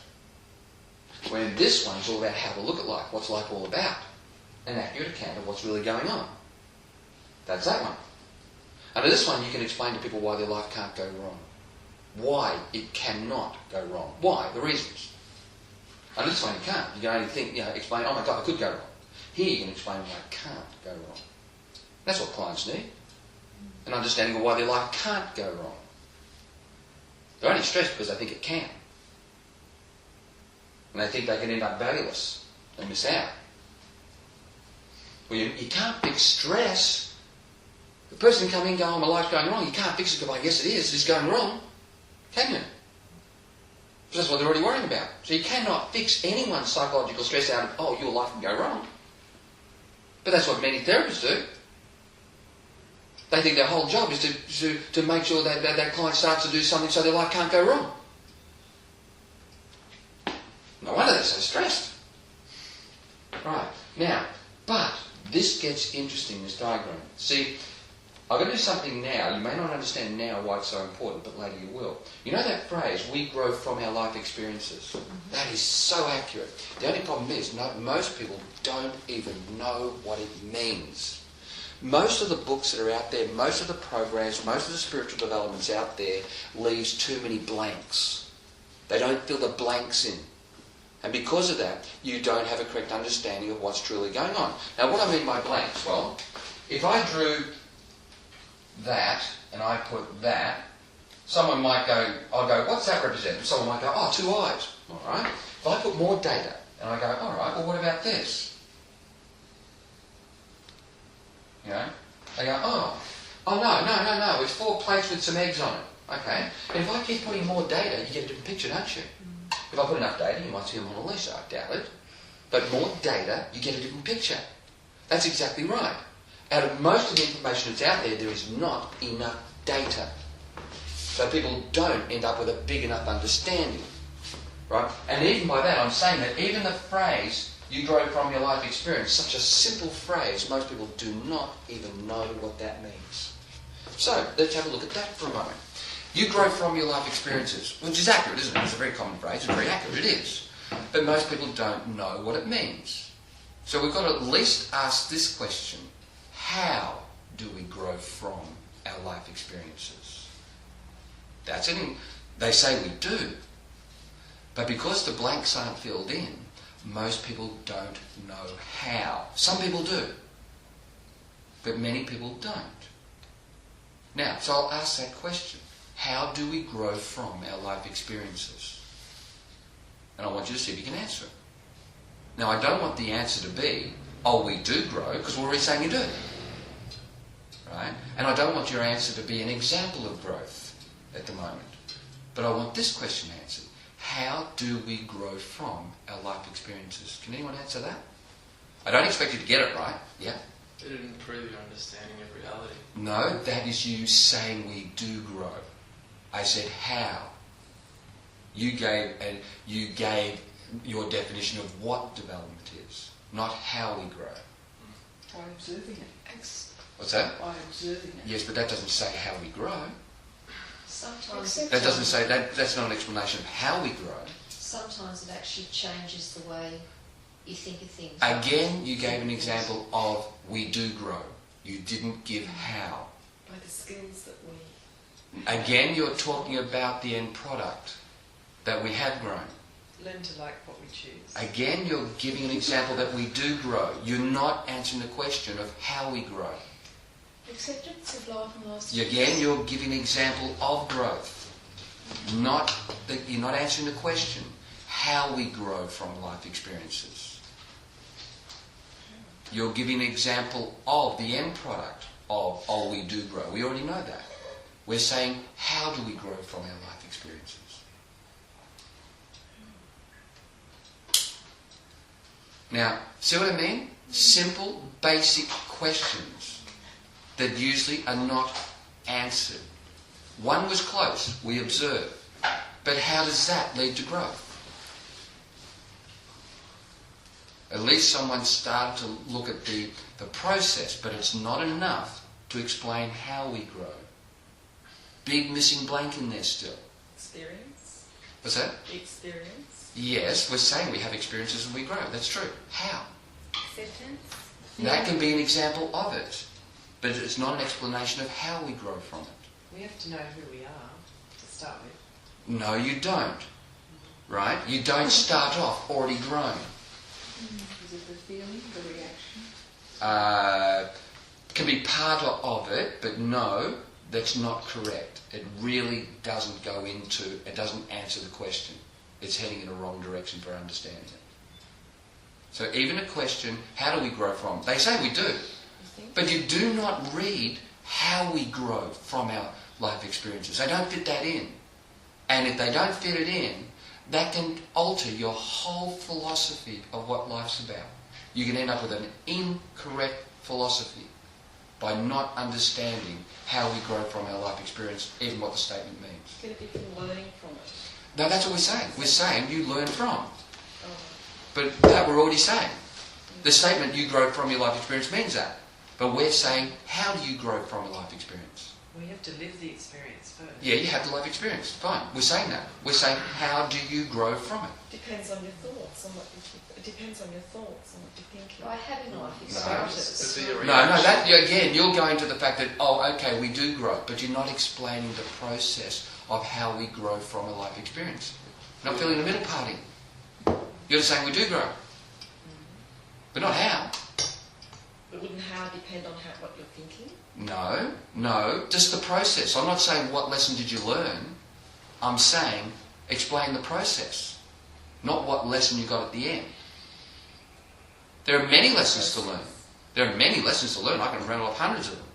When this one's all about how to look at life. What's life all about? An accurate account of what's really going on. That's that one. Under this one, you can explain to people why their life can't go wrong. Why it cannot go wrong. Why? The reasons. Under this one, you can't. You can only think, explain, oh my God, I could go wrong. Here, you can explain why it can't go wrong. That's what clients need. An understanding of why their life can't go wrong. They're only stressed because they think it can. And they think they can end up valueless. they miss out. Well, you can't fix stress. The person can come in and go, oh, my life's going wrong. You can't fix it. Go, yes, it is. It's going wrong. Can you? Because that's what they're already worrying about. So you cannot fix anyone's psychological stress out of, oh, your life can go wrong. But that's what many therapists do. They think their whole job is to make sure that client starts to do something so their life can't go wrong. No wonder they're so stressed. Right. Now, but this gets interesting, this diagram. See, I'm going to do something now. You may not understand now why it's so important, but later you will. You know that phrase, we grow from our life experiences? That is so accurate. The only problem is, most people don't even know what it means. Most of the books that are out there, most of the programs, most of the spiritual developments out there leaves too many blanks. They don't fill the blanks in. And because of that, you don't have a correct understanding of what's truly going on. Now, what I mean by blanks? Well, if I drew that and I put that, someone might go, I'll go, what's that represent? Someone might go, oh, 2 eyes. All right. If I put more data and I go, all right, well, what about this? You know, they go, no, it's 4 plates with some eggs on it. Okay, but if I keep putting more data, you get a different picture, don't you? If I put enough data, you might see a Mona Lisa, I doubt it. But more data, you get a different picture. That's exactly right. Out of most of the information that's out there, there is not enough data. So people don't end up with a big enough understanding. Right? And even by that, I'm saying that even the phrase, you grow from your life experience, such a simple phrase, most people do not even know what that means. So, let's have a look at that for a moment. You grow from your life experiences, which is accurate, isn't it? It's a very common phrase, it's very accurate, it is. But most people don't know what it means. So we've got to at least ask this question: how do we grow from our life experiences? That's it. They say we do. But because the blanks aren't filled in, most people don't know how. Some people do, but many people don't. Now, so I'll ask that question. How do we grow from our life experiences? And I want you to see if you can answer it. Now, I don't want the answer to be, oh, we do grow, because we're already saying you do. Right? And I don't want your answer to be an example of growth at the moment. But I want this question answered. How do we grow from our life experiences? Can anyone answer that? I don't expect you to get it right. Yeah? It would improve your understanding of reality. No, that is you saying we do grow. I said how. You gave your definition of what development is, not how we grow. By observing it. What's that? By observing it. Yes, but that doesn't say how we grow. Sometimes That doesn't say that. That's not an explanation of how we grow. Sometimes it actually changes the way you think of things. Again, you gave an example of we do grow. You didn't give how. By the skills that we... Again, you're talking about the end product that we have grown. Learn to like what we choose. Again, you're giving an example that we do grow. You're not answering the question of how we grow. Acceptance of life and loss. Again, you're giving an example of growth. You're not answering the question how we grow from life experiences. You're giving an example of the end product of, oh, we do grow. We already know that. We're saying, how do we grow from our life experiences? Now, see what I mean? Simple, basic questions that usually are not answered. One was close, we observe. But how does that lead to growth? At least someone started to look at the process, but it's not enough to explain how we grow. Big missing blank in there still. Experience. What's that? Experience. Yes, we're saying we have experiences and we grow. That's true. How? Acceptance. That can be an example of it, but it's not an explanation of how we grow from it. We have to know who we are to start with. No, you don't. Right? You don't start off already grown. Is it the feeling, the reaction? Can be part of it, but no, that's not correct. It really doesn't go into, it doesn't answer the question. It's heading in a wrong direction for understanding it. So even a question, how do we grow from? They say we do. But you do not read how we grow from our life experiences. They don't fit that in. And if they don't fit it in, that can alter your whole philosophy of what life's about. You can end up with an incorrect philosophy by not understanding how we grow from our life experience, even what the statement means. It's going to be from learning from it. No, that's what we're saying. We're saying you learn from. Oh. But that we're already saying. The statement you grow from your life experience means that. But we're saying, how do you grow from a life experience? Well, you have to live the experience first. Yeah, you have the life experience. Fine. We're saying that. We're saying, how do you grow from it? Depends on your thoughts, on what you think. It depends on your thoughts, on what you're thinking. By having life About experiences. it. No, that again, you're going to the fact that, okay, we do grow, but you're not explaining the process of how we grow from a life experience. Not feeling the middle party. You're just saying we do grow, but not how. But wouldn't how depend on what you're thinking? No, just the process. I'm not saying what lesson did you learn. I'm saying explain the process, not what lesson you got at the end. There are many lessons to learn. There are many lessons to learn. I can rattle off hundreds of them,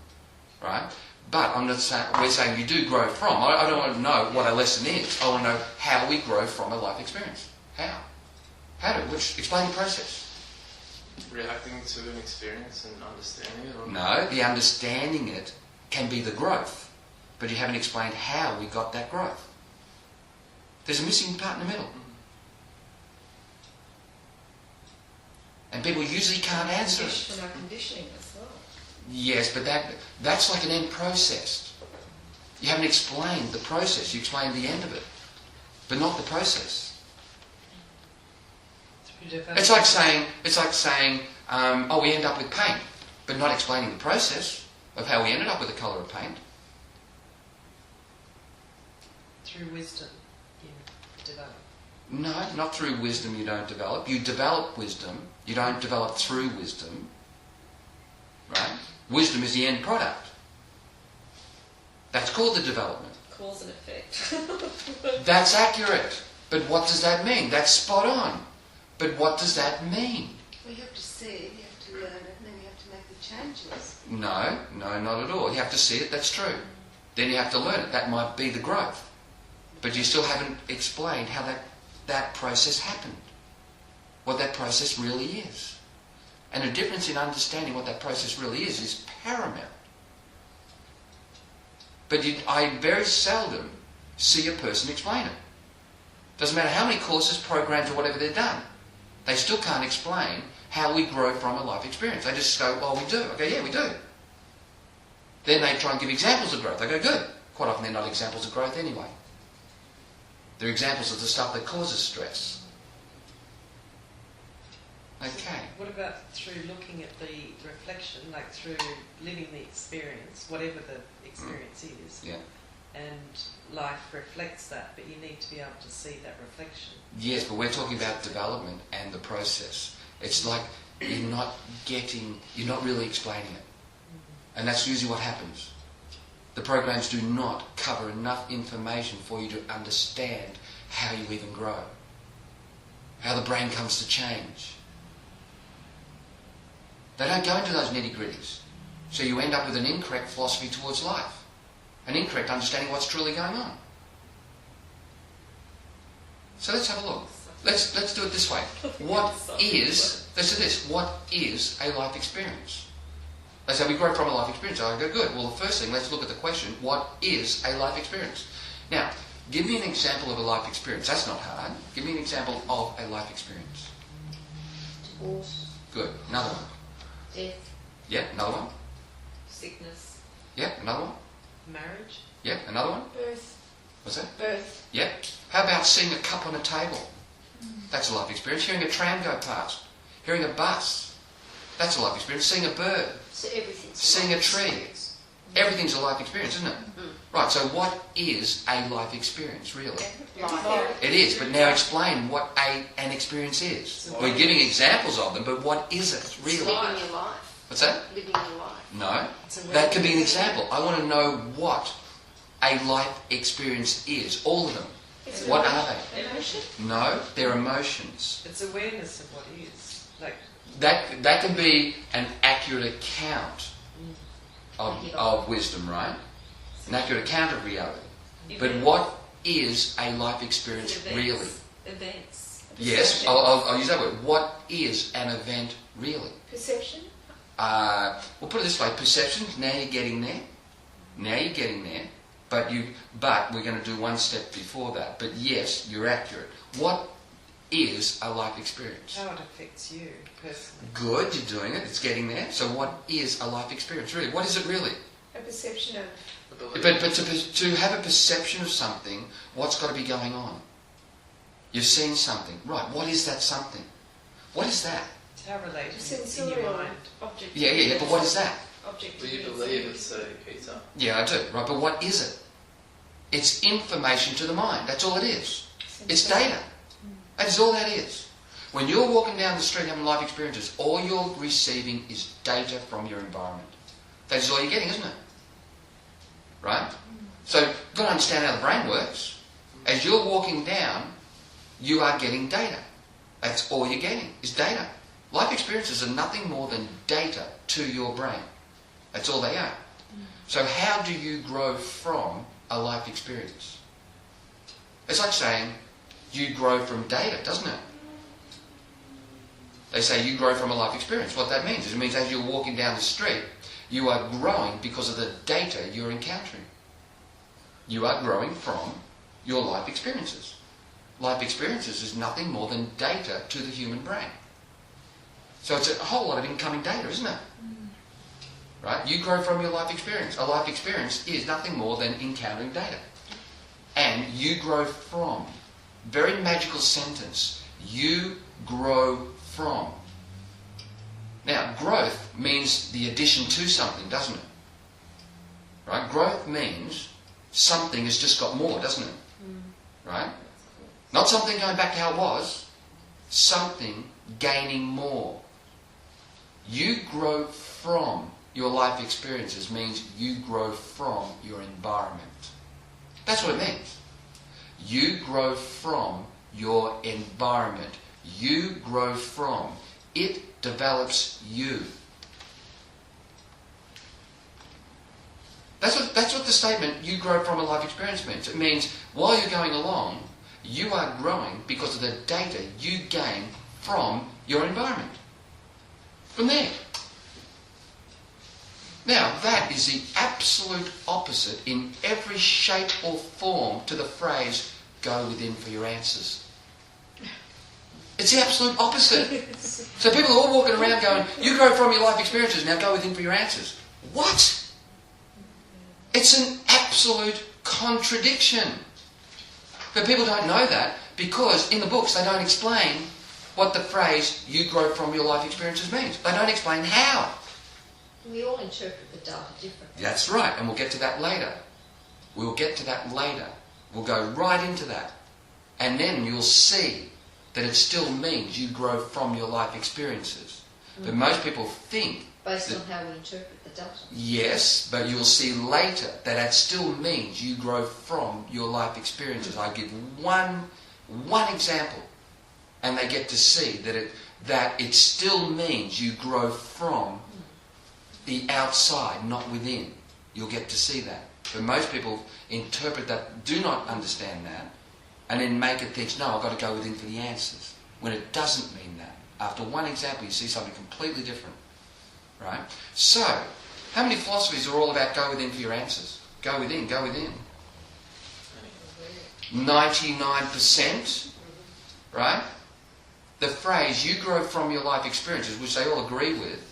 right? But I'm not saying we're saying you do grow from. I don't want to know what a lesson is. I want to know how we grow from a life experience. How? Explain the process. Reacting to an experience and understanding it? Or No, the understanding it can be the growth, but you haven't explained how we got that growth. There's a missing part in the middle. And people usually can't answer it. From our conditioning as well. Yes, but that's like an end process. You haven't explained the process. You explained the end of it, but not the process. It's like saying, we end up with paint, but not explaining the process of how we ended up with the colour of paint. Through wisdom, you develop. No, not through wisdom you don't develop. You develop wisdom. You don't develop through wisdom. Right? Wisdom is the end product. That's called the development. Cause and effect. That's accurate. But what does that mean? That's spot on. But what does that mean? Well, you have to see it, you have to learn it, and then you have to make the changes. No, not at all. You have to see it, that's true. Then you have to learn it. That might be the growth. But you still haven't explained how that process happened. What that process really is. And the difference in understanding what that process really is paramount. But I very seldom see a person explain it. Doesn't matter how many courses, programs, or whatever they've done. They still can't explain how we grow from a life experience. They just go, well, we do. I go, yeah, we do. Then they try and give examples of growth. I go, good. Quite often they're not examples of growth anyway. They're examples of the stuff that causes stress. Okay. What about through looking at the reflection, like through living the experience, whatever the experience is? Yeah. And life reflects that, but you need to be able to see that reflection. Yes, but we're talking about development and the process. It's like you're not really explaining it. And that's usually what happens. The programs do not cover enough information for you to understand how you even grow. How the brain comes to change. They don't go into those nitty-gritties. So you end up with an incorrect philosophy towards life. An incorrect understanding of what's truly going on. So let's have a look. Let's do it this way. Let's do this. What is a life experience? They say we grow from a life experience. I go, good. Well, the first thing, let's look at the question, what is a life experience? Now, give me an example of a life experience. That's not hard. Give me an example of a life experience. Divorce. Good. Another one. Death. Yeah, another one. Sickness. Yeah, another one. Marriage. Yeah, another one. Birth. What's that? Birth. Yeah. How about seeing a cup on a table? That's a life experience. Hearing a tram go past. Hearing a bus. That's a life experience. Seeing a bird. So everything's Seeing a tree. Everything's a life experience, isn't it? Right, so what is a life experience, really? life. It is, but now explain what an experience is. We're giving examples of them, but what is it, really? Living your life. What's that? Living your life. No. That could be an example. I want to know what a life experience is. All of them. What are they? Emotion. No, they're emotions. It's awareness of what is. Like, That can be an accurate account of wisdom, right? An accurate account of reality. But what is a life experience really? Events. Yes, I'll use that word. What is an event really? Perception? We'll put it this way: perceptions. Now you're getting there. But we're going to do one step before that. But yes, you're accurate. What is a life experience? how it affects you personally. Good, you're doing it. It's getting there. So what is a life experience really? What is it really? A perception of... But to have a perception of something, what's got to be going on? You've seen something. Right, what is that something? What is that? It's how related in your Sensorial mind. object. Yeah, but what is that? Object. Do you believe it's a pizza? Yeah, I do. Right, but what is it? It's information to the mind. That's all it is. It's data. That is all that is. When you're walking down the street having life experiences, all you're receiving is data from your environment. That is all you're getting, isn't it? Right? So you've got to understand how the brain works. As you're walking down, you are getting data. That's all you're getting, is data. Life experiences are nothing more than data to your brain. That's all they are. So how do you grow from a life experience? It's like saying you grow from data, doesn't it? They say you grow from a life experience. What that means is it means as you're walking down the street, you are growing because of the data you're encountering. You are growing from your life experiences. Life experiences is nothing more than data to the human brain. So it's a whole lot of incoming data, isn't it? Right? You grow from your life experience. A life experience is nothing more than encountering data. And you grow from. Very magical sentence. You grow from. Now, growth means the addition to something, doesn't it? Right? Growth means something has just got more, doesn't it? Right? Not something going back to how it was. Something gaining more. You grow from your life experiences means you grow from your environment. That's what it means. You grow from your environment. You grow from. It develops you. That's what the statement, you grow from a life experience means. It means while you're going along, you are growing because of the data you gain from your environment. From there. Now, that is the absolute opposite in every shape or form to the phrase, go within for your answers. It's the absolute opposite. So people are all walking around going, you grow from your life experiences, now go within for your answers. What? It's an absolute contradiction. But people don't know that because in the books they don't explain what the phrase, you grow from your life experiences means. They don't explain how. We all interpret the data differently. That's right, and we'll get to that later. We'll get to that later. We'll go right into that. And then you'll see that it still means you grow from your life experiences. But most people think... Based on how we interpret the data. Yes, but you'll see later that that still means you grow from your life experiences. I give one example, and they get to see that it still means you grow from the outside, not within. You'll get to see that. But most people interpret that, do not understand that, and then make it think, no, I've got to go within for the answers. When it doesn't mean that. After one example, you see something completely different. Right? So, how many philosophies are all about go within for your answers? Go within, go within. 99%, right? The phrase, you grow from your life experiences, which they all agree with,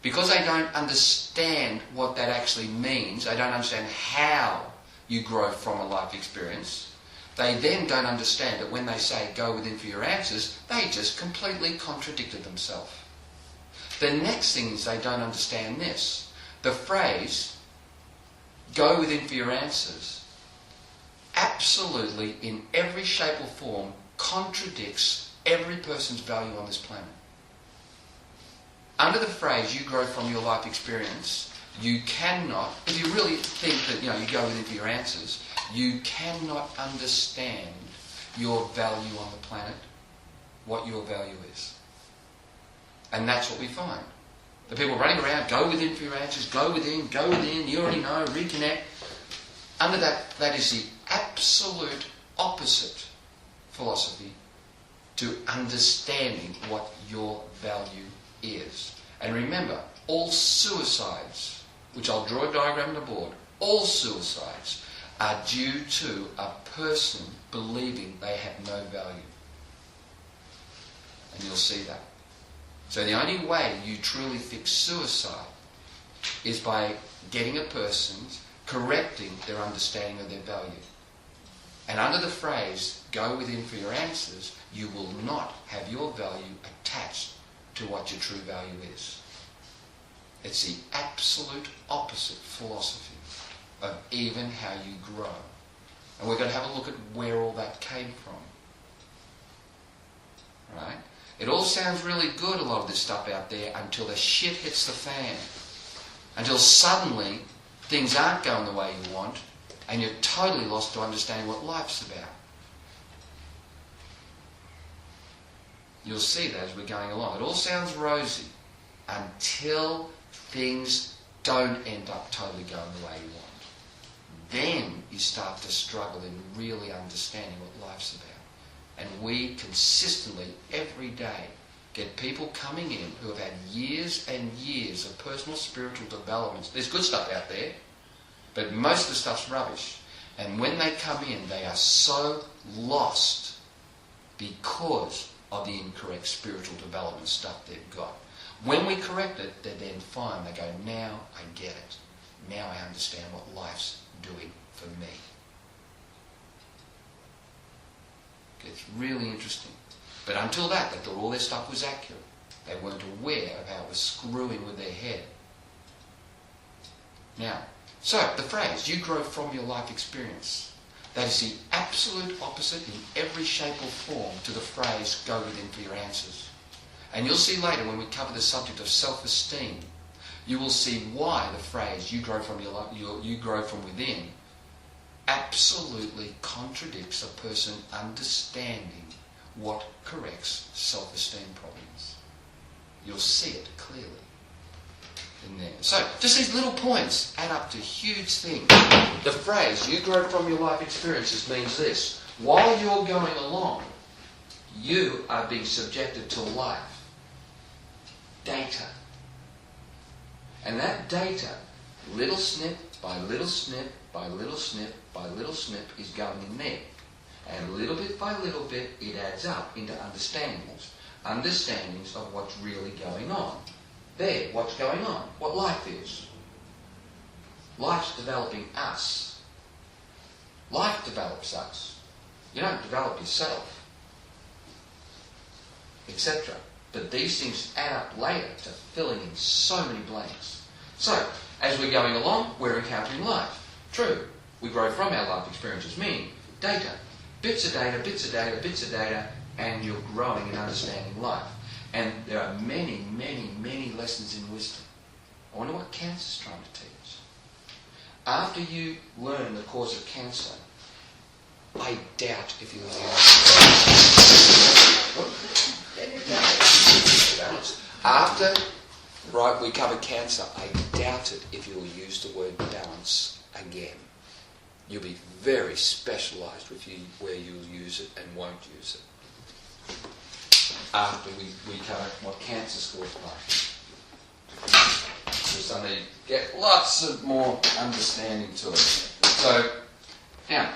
because they don't understand what that actually means, they don't understand how you grow from a life experience, they then don't understand that when they say go within for your answers, they just completely contradicted themselves. The next thing is they don't understand this. The phrase, go within for your answers, absolutely in every shape or form contradicts every person's value on this planet. Under the phrase, you grow from your life experience, you cannot, if you really think that you go within for your answers, you cannot understand your value on the planet, what your value is. And that's what we find. The people running around, go within for your answers, go within, you already know, reconnect. Under that is the absolute opposite philosophy to understanding what your value is. And remember, all suicides, which I'll draw a diagram on the board, all suicides are due to a person believing they have no value. And you'll see that. So the only way you truly fix suicide is by getting a person's correcting their understanding of their value. And under the phrase, go within for your answers, you will not have your value attached to what your true value is. It's the absolute opposite philosophy of even how you grow. And we're going to have a look at where all that came from. Right? It all sounds really good, a lot of this stuff out there, until the shit hits the fan. Until suddenly things aren't going the way you want, and you're totally lost to understanding what life's about. You'll see that as we're going along. It all sounds rosy until things don't end up totally going the way you want. Then you start to struggle in really understanding what life's about. And we consistently, every day, get people coming in who have had years and years of personal spiritual developments. There's good stuff out there, but most of the stuff's rubbish. And when they come in, they are so lost because of the incorrect spiritual development stuff they've got. When we correct it, they're then fine. They go, now I get it. Now I understand what life's doing for me. It's really interesting. But until that, they thought all their stuff was accurate. They weren't aware of how it was screwing with their head. Now, so the phrase, you grow from your life experience, that is the absolute opposite in every shape or form to the phrase, go within for your answers. And you'll see later when we cover the subject of self-esteem, you will see why the phrase, you grow from you grow from within, absolutely contradicts a person understanding what corrects self-esteem problems. You'll see it clearly in there. So, just these little points add up to huge things. The phrase, you grow from your life experiences, means this. While you're going along, you are being subjected to life. Data. And that data, little snip by little snip by little snip by little snip, is going in there. And little bit by little bit, it adds up into understandings. Understandings of what's really going on. There, what's going on, what life is. Life's developing us. Life develops us. You don't develop yourself, etc. But these things add up later to filling in so many blanks. So, as we're going along, we're encountering life. True, we grow from our life experiences, meaning data. Bits of data, bits of data, bits of data, and you're growing and understanding life. And there are many, many, many lessons in wisdom. I wonder what cancer's trying to teach. After you learn the cause of cancer, I doubt if you'll use after we cover cancer, I doubt it if you'll use the word balance again. You'll be very specialised with where you'll use it and won't use it. After we cover what cancer's caused by. So I need to get lots of more understanding to it. So, now.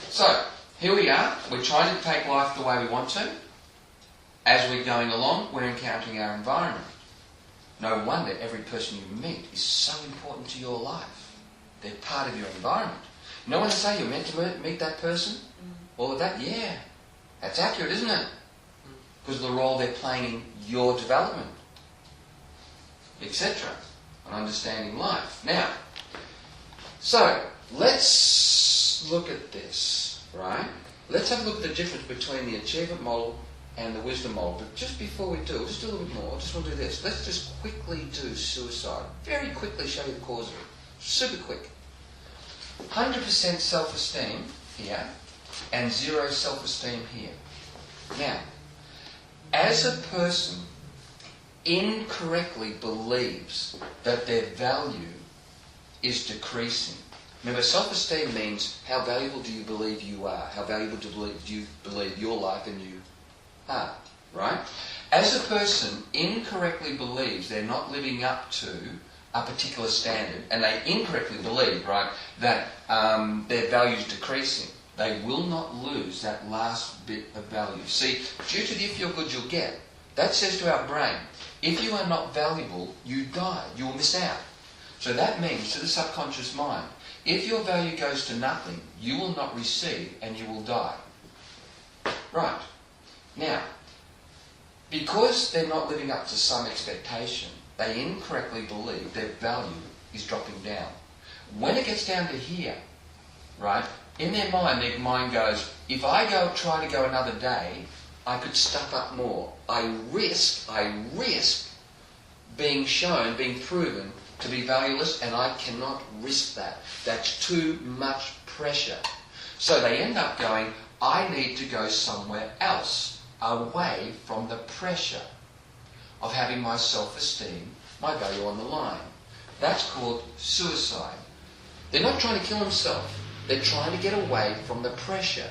So, here we are. We're trying to take life the way we want to. As we're going along, we're encountering our environment. No wonder every person you meet is so important to your life. They're part of your environment. You know when they say you're meant to meet that person? All of that? Yeah. That's accurate, isn't it? Because of the role they're playing in your development, etc. On understanding life. Now, so, let's look at this, right? Let's have a look at the difference between the achievement model and the wisdom model. But just before we do, just do a little bit more. I just want to do this. Let's just quickly do suicide. Very quickly show you the cause of it. Super quick. 100% self-esteem here and 0 self-esteem here. Now, as a person incorrectly believes that their value is decreasing. Remember, self-esteem means how valuable do you believe you are? How valuable do you believe your life and you are? Right? As a person incorrectly believes they're not living up to a particular standard, and they incorrectly believe, right, that their value is decreasing, they will not lose that last bit of value. See, due to the if you're good, you'll get, that says to our brain, if you are not valuable, you die, you will miss out. So that means to the subconscious mind, if your value goes to nothing, you will not receive and you will die. Right. Now, because they're not living up to some expectation, they incorrectly believe their value is dropping down. When it gets down to here, right, in their mind goes, if I try to go another day, I could stuff up more. I risk being shown, being proven to be valueless, and I cannot risk that. That's too much pressure. So they end up going, I need to go somewhere else, away from the pressure of having my self-esteem, my value on the line. That's called suicide. They're not trying to kill themselves. They're trying to get away from the pressure.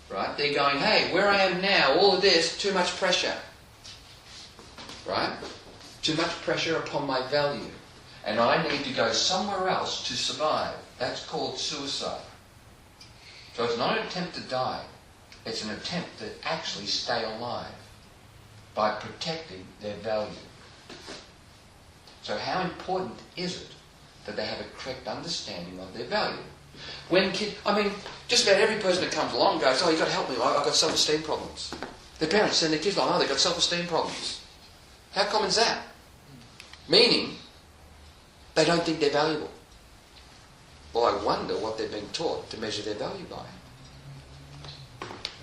Right? They're going, hey, where I am now, all of this, too much pressure. Right? Too much pressure upon my value. And I need to go somewhere else to survive. That's called suicide. So it's not an attempt to die. It's an attempt to actually stay alive by protecting their value. So how important is it that they have a correct understanding of their value? Just about every person that comes along goes, oh, you've got to help me, I've got self-esteem problems. Their parents send their kids along, oh, they've got self-esteem problems. How common is that? Meaning, they don't think they're valuable. Well, I wonder what they've been taught to measure their value by.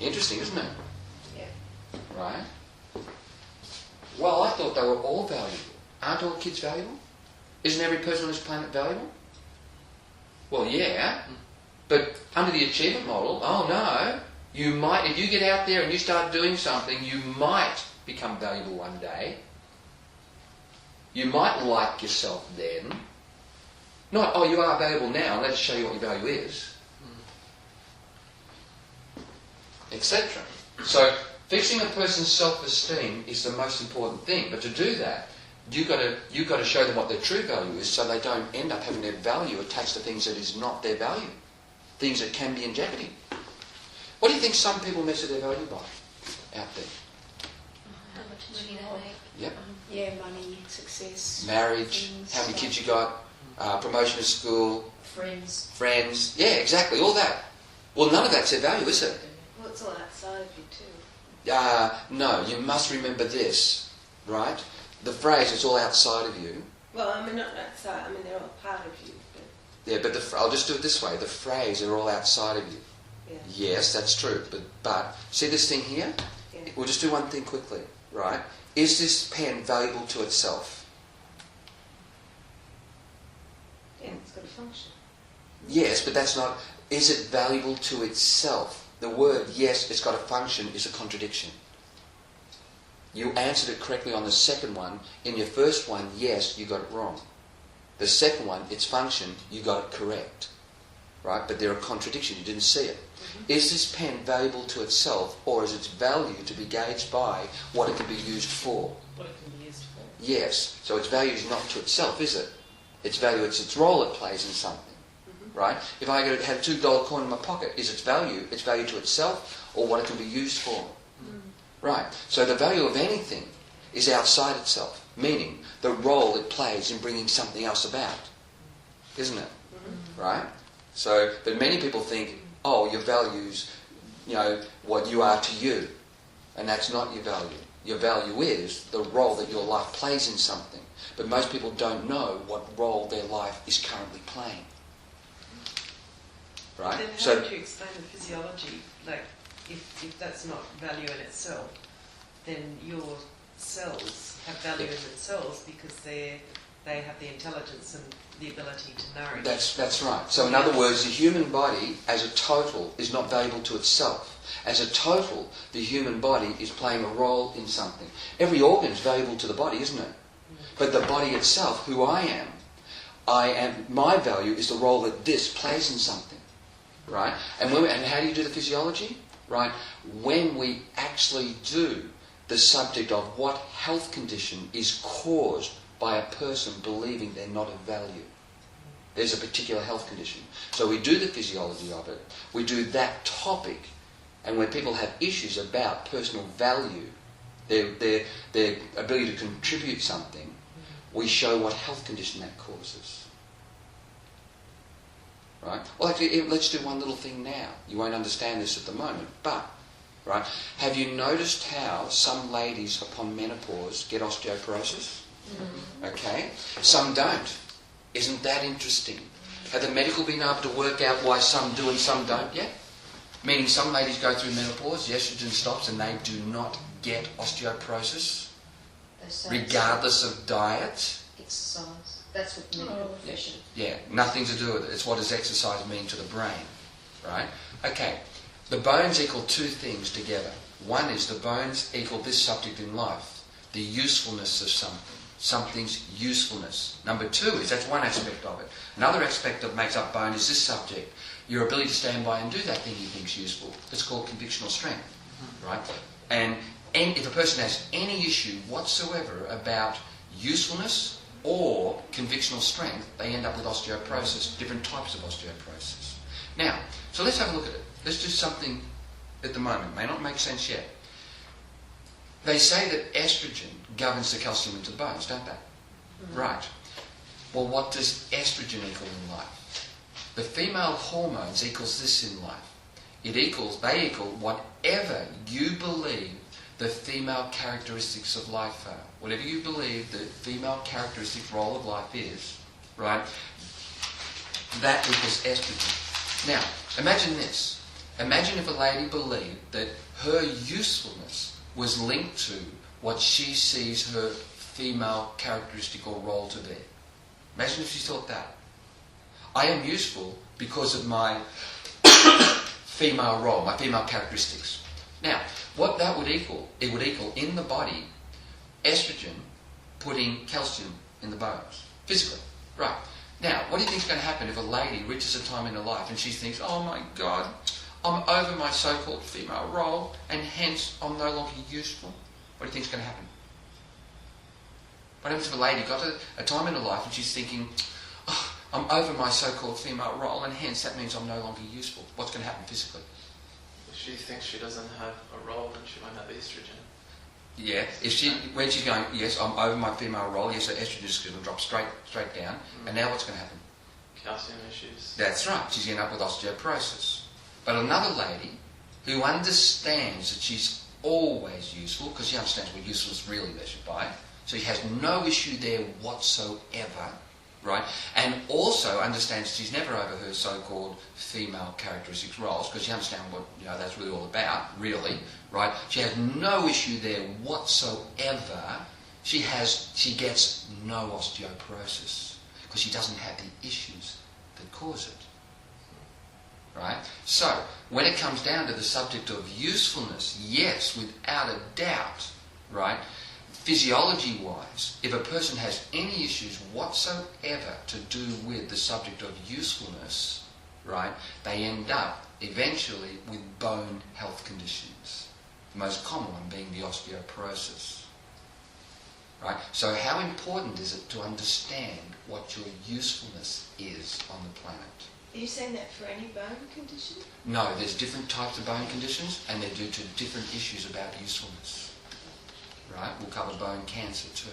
Interesting, isn't it? Yeah. Right? Well, I thought they were all valuable. Aren't all kids valuable? Isn't every person on this planet valuable? Well, yeah. But under the achievement model, oh no, you might, if you get out there and you start doing something, you might become valuable one day. You might like yourself then. Not, oh, you are valuable now, let's show you what your value is. Etc. So, fixing a person's self-esteem is the most important thing. But to do that, you've got to show them what their true value is, so they don't end up having their value attached to things that is not their value, things that can be in jeopardy. What do you think some people measure their value by out there? How much money they make. Yep. Yeah, money, success. Marriage, things, how many kids you got, promotion at school, Friends. Yeah, exactly, all that. Well, none of that's their value, is it? Well, it's all outside of you too. No, you must remember this, right? The phrase, it's all outside of you. Well, I mean, not outside. I mean, they're all part of you. But Yeah, but I'll just do it this way. The phrase, they're all outside of you. yeah. Yes, that's true. But see this thing here? Yeah. We'll just do one thing quickly, right? Is this pen valuable to itself? Yeah, it's got a function. Yes, but that's not... Is it valuable to itself? The word, yes, it's got a function, is a contradiction. You answered it correctly on the second one. In your first one, yes, you got it wrong. The second one, its function, you got it correct. Right? But there are contradictions, you didn't see it. Mm-hmm. Is this pen valuable to itself, or is its value to be gauged by what it can be used for? What it can be used for. Yes. So its value is not to itself, is it? Its value, it's its role it plays in something. Mm-hmm. Right? If I had a $2 coin in my pocket, is its value to itself, or what it can be used for? Mm-hmm. Right. So the value of anything is outside itself, meaning the role it plays in bringing something else about. Isn't it? Mm-hmm. Right? So, but many people think, oh, your value's, what you are to you. And that's not your value. Your value is the role that your life plays in something. But most people don't know what role their life is currently playing. Right? Then how So, would you explain the physiology? Like, if that's not value in itself, then your cells have value in themselves because they're they have the intelligence and the ability to nourish. That's right. So in other words, the human body as a total is not valuable to itself. As a total, the human body is playing a role in something. Every organ is valuable to the body, isn't it? But the body itself, who I am, my value is the role that this plays in something. Right? And how do you do the physiology? Right? When we actually do the subject of what health condition is caused by a person believing they're not of value. There's a particular health condition. So we do the physiology of it. We do that topic. And when people have issues about personal value, their ability to contribute something, we show what health condition that causes. Right? Well, actually, let's do one little thing now. You won't understand this at the moment, but, right, have you noticed how some ladies upon menopause get osteoporosis? Mm-hmm. Okay? Some don't. Isn't that interesting? Have the medical been able to work out why some do and some don't yet? Meaning some ladies go through menopause, the estrogen stops, and they do not get osteoporosis, regardless of diet. Exercise. That's what medical profession. Yeah, nothing to do with it. It's what does exercise mean to the brain, right? Okay, the bones equal two things together. One is the bones equal this subject in life, the usefulness of something. Something's usefulness. Number two is, that's one aspect of it. Another aspect that makes up bone is this subject, your ability to stand by and do that thing you think's useful. It's called convictional strength, right? And if a person has any issue whatsoever about usefulness or convictional strength, they end up with osteoporosis, different types of osteoporosis. Now, so let's have a look at it. Let's do something at the moment. May not make sense yet. They say that estrogen governs the calcium into the bones, don't they? Mm-hmm. Right. Well, what does estrogen equal in life? The female hormones equals this in life. They equal whatever you believe the female characteristics of life are. Whatever you believe the female characteristic role of life is, right, that equals estrogen. Now, imagine this. Imagine if a lady believed that her usefulness was linked to what she sees her female characteristic or role to be. Imagine if she thought that. I am useful because of my female role, my female characteristics. Now, what that would equal, it would equal in the body estrogen putting calcium in the bones, physically. Right. Now, what do you think is going to happen if a lady reaches a time in her life and she thinks, oh my God, I'm over my so-called female role and hence I'm no longer useful? What do you think is going to happen? What happens if a lady got a time in her life and she's thinking, oh, I'm over my so-called female role and hence that means I'm no longer useful? What's going to happen physically? If she thinks she doesn't have a role, then she won't have estrogen. Yeah, when she's going, yes, I'm over my female role, yes, her estrogen is going to drop straight down, and now what's going to happen? Calcium issues. That's right, she's going to end up with osteoporosis. But another lady who understands that she's always useful, because she understands what usefulness really measured by, so she has no issue there whatsoever, right? And also understands she's never over her so-called female characteristics roles, because she understands what that's really all about, really, right? She has no issue there whatsoever. She gets no osteoporosis, because she doesn't have the issues that cause it. Right? So, when it comes down to the subject of usefulness, yes, without a doubt, right, physiology-wise, if a person has any issues whatsoever to do with the subject of usefulness, right, they end up eventually with bone health conditions. The most common one being the osteoporosis. Right? So how important is it to understand what your usefulness is on the planet? Are you saying that for any bone condition? No, there's different types of bone conditions and they're due to different issues about usefulness. Right? We'll cover bone cancer too.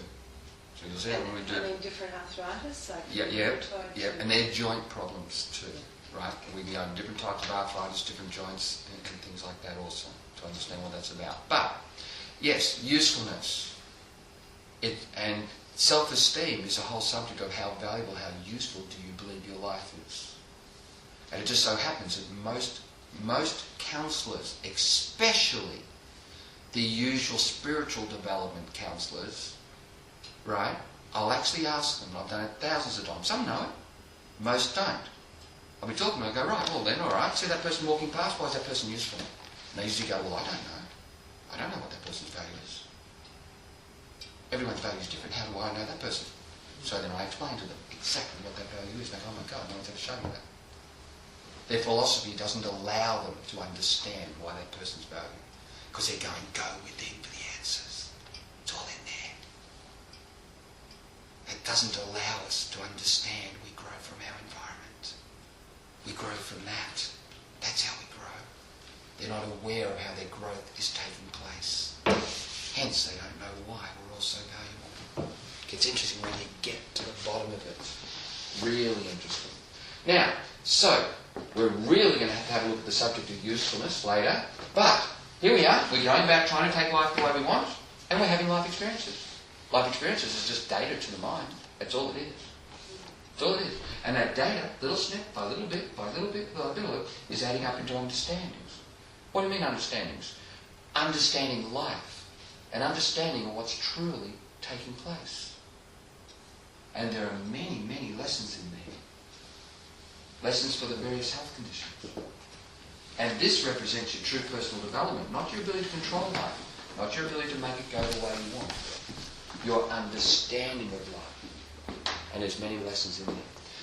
So you'll see when we do... I mean, different arthritis? Like yeah, and they're joint problems too. Right? We can go into different types of arthritis, different joints and things like that also to understand what that's about. But, yes, usefulness. And self-esteem is a whole subject of how valuable, how useful do you believe your life is. And it just so happens that most counsellors, especially the usual spiritual development counsellors, right, I'll actually ask them. I've done it thousands of times. Some know it. Most don't. I'll be talking to them, I go, right, well then, all right, see that person walking past, why is that person useful? And they usually go, well, I don't know. I don't know what that person's value is. Everyone's value is different. How do I know that person? So then I explain to them exactly what that value is. They go, oh my God, no one's ever shown me that. Their philosophy doesn't allow them to understand why that person's value. Because they're going, go within for the answers. It's all in there. It doesn't allow us to understand we grow from our environment. We grow from that. That's how we grow. They're not aware of how their growth is taking place. Hence, they don't know why we're all so valuable. It gets interesting when you get to the bottom of it. Really interesting. Now, so, we're really going to have a look at the subject of usefulness later. But, here we are. We're going about trying to take life the way we want. And we're having life experiences. Life experiences is just data to the mind. That's all it is. That's all it is. And that data, little snip, by little bit, by little bit, by little bit, is adding up into understandings. What do you mean understandings? Understanding life. And understanding of what's truly taking place. And there are many, many lessons in there. Lessons for the various health conditions. And this represents your true personal development, not your ability to control life, not your ability to make it go the way you want. Your understanding of life. And there's many lessons in there.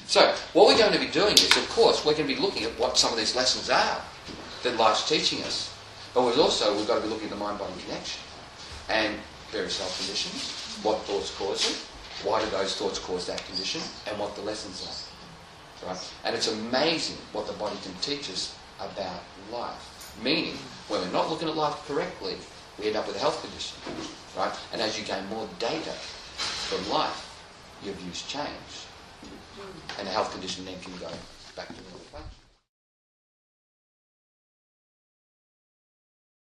So, what we're going to be doing is, of course, we're going to be looking at what some of these lessons are that life's teaching us. But we've got to be looking at the mind-body connection and various health conditions, what thoughts cause it, why do those thoughts cause that condition, and what the lessons are. Right? And it's amazing what the body can teach us about life. Meaning, when we're not looking at life correctly, we end up with a health condition. Right? And as you gain more data from life, your views change. And the health condition then can go back to normal place.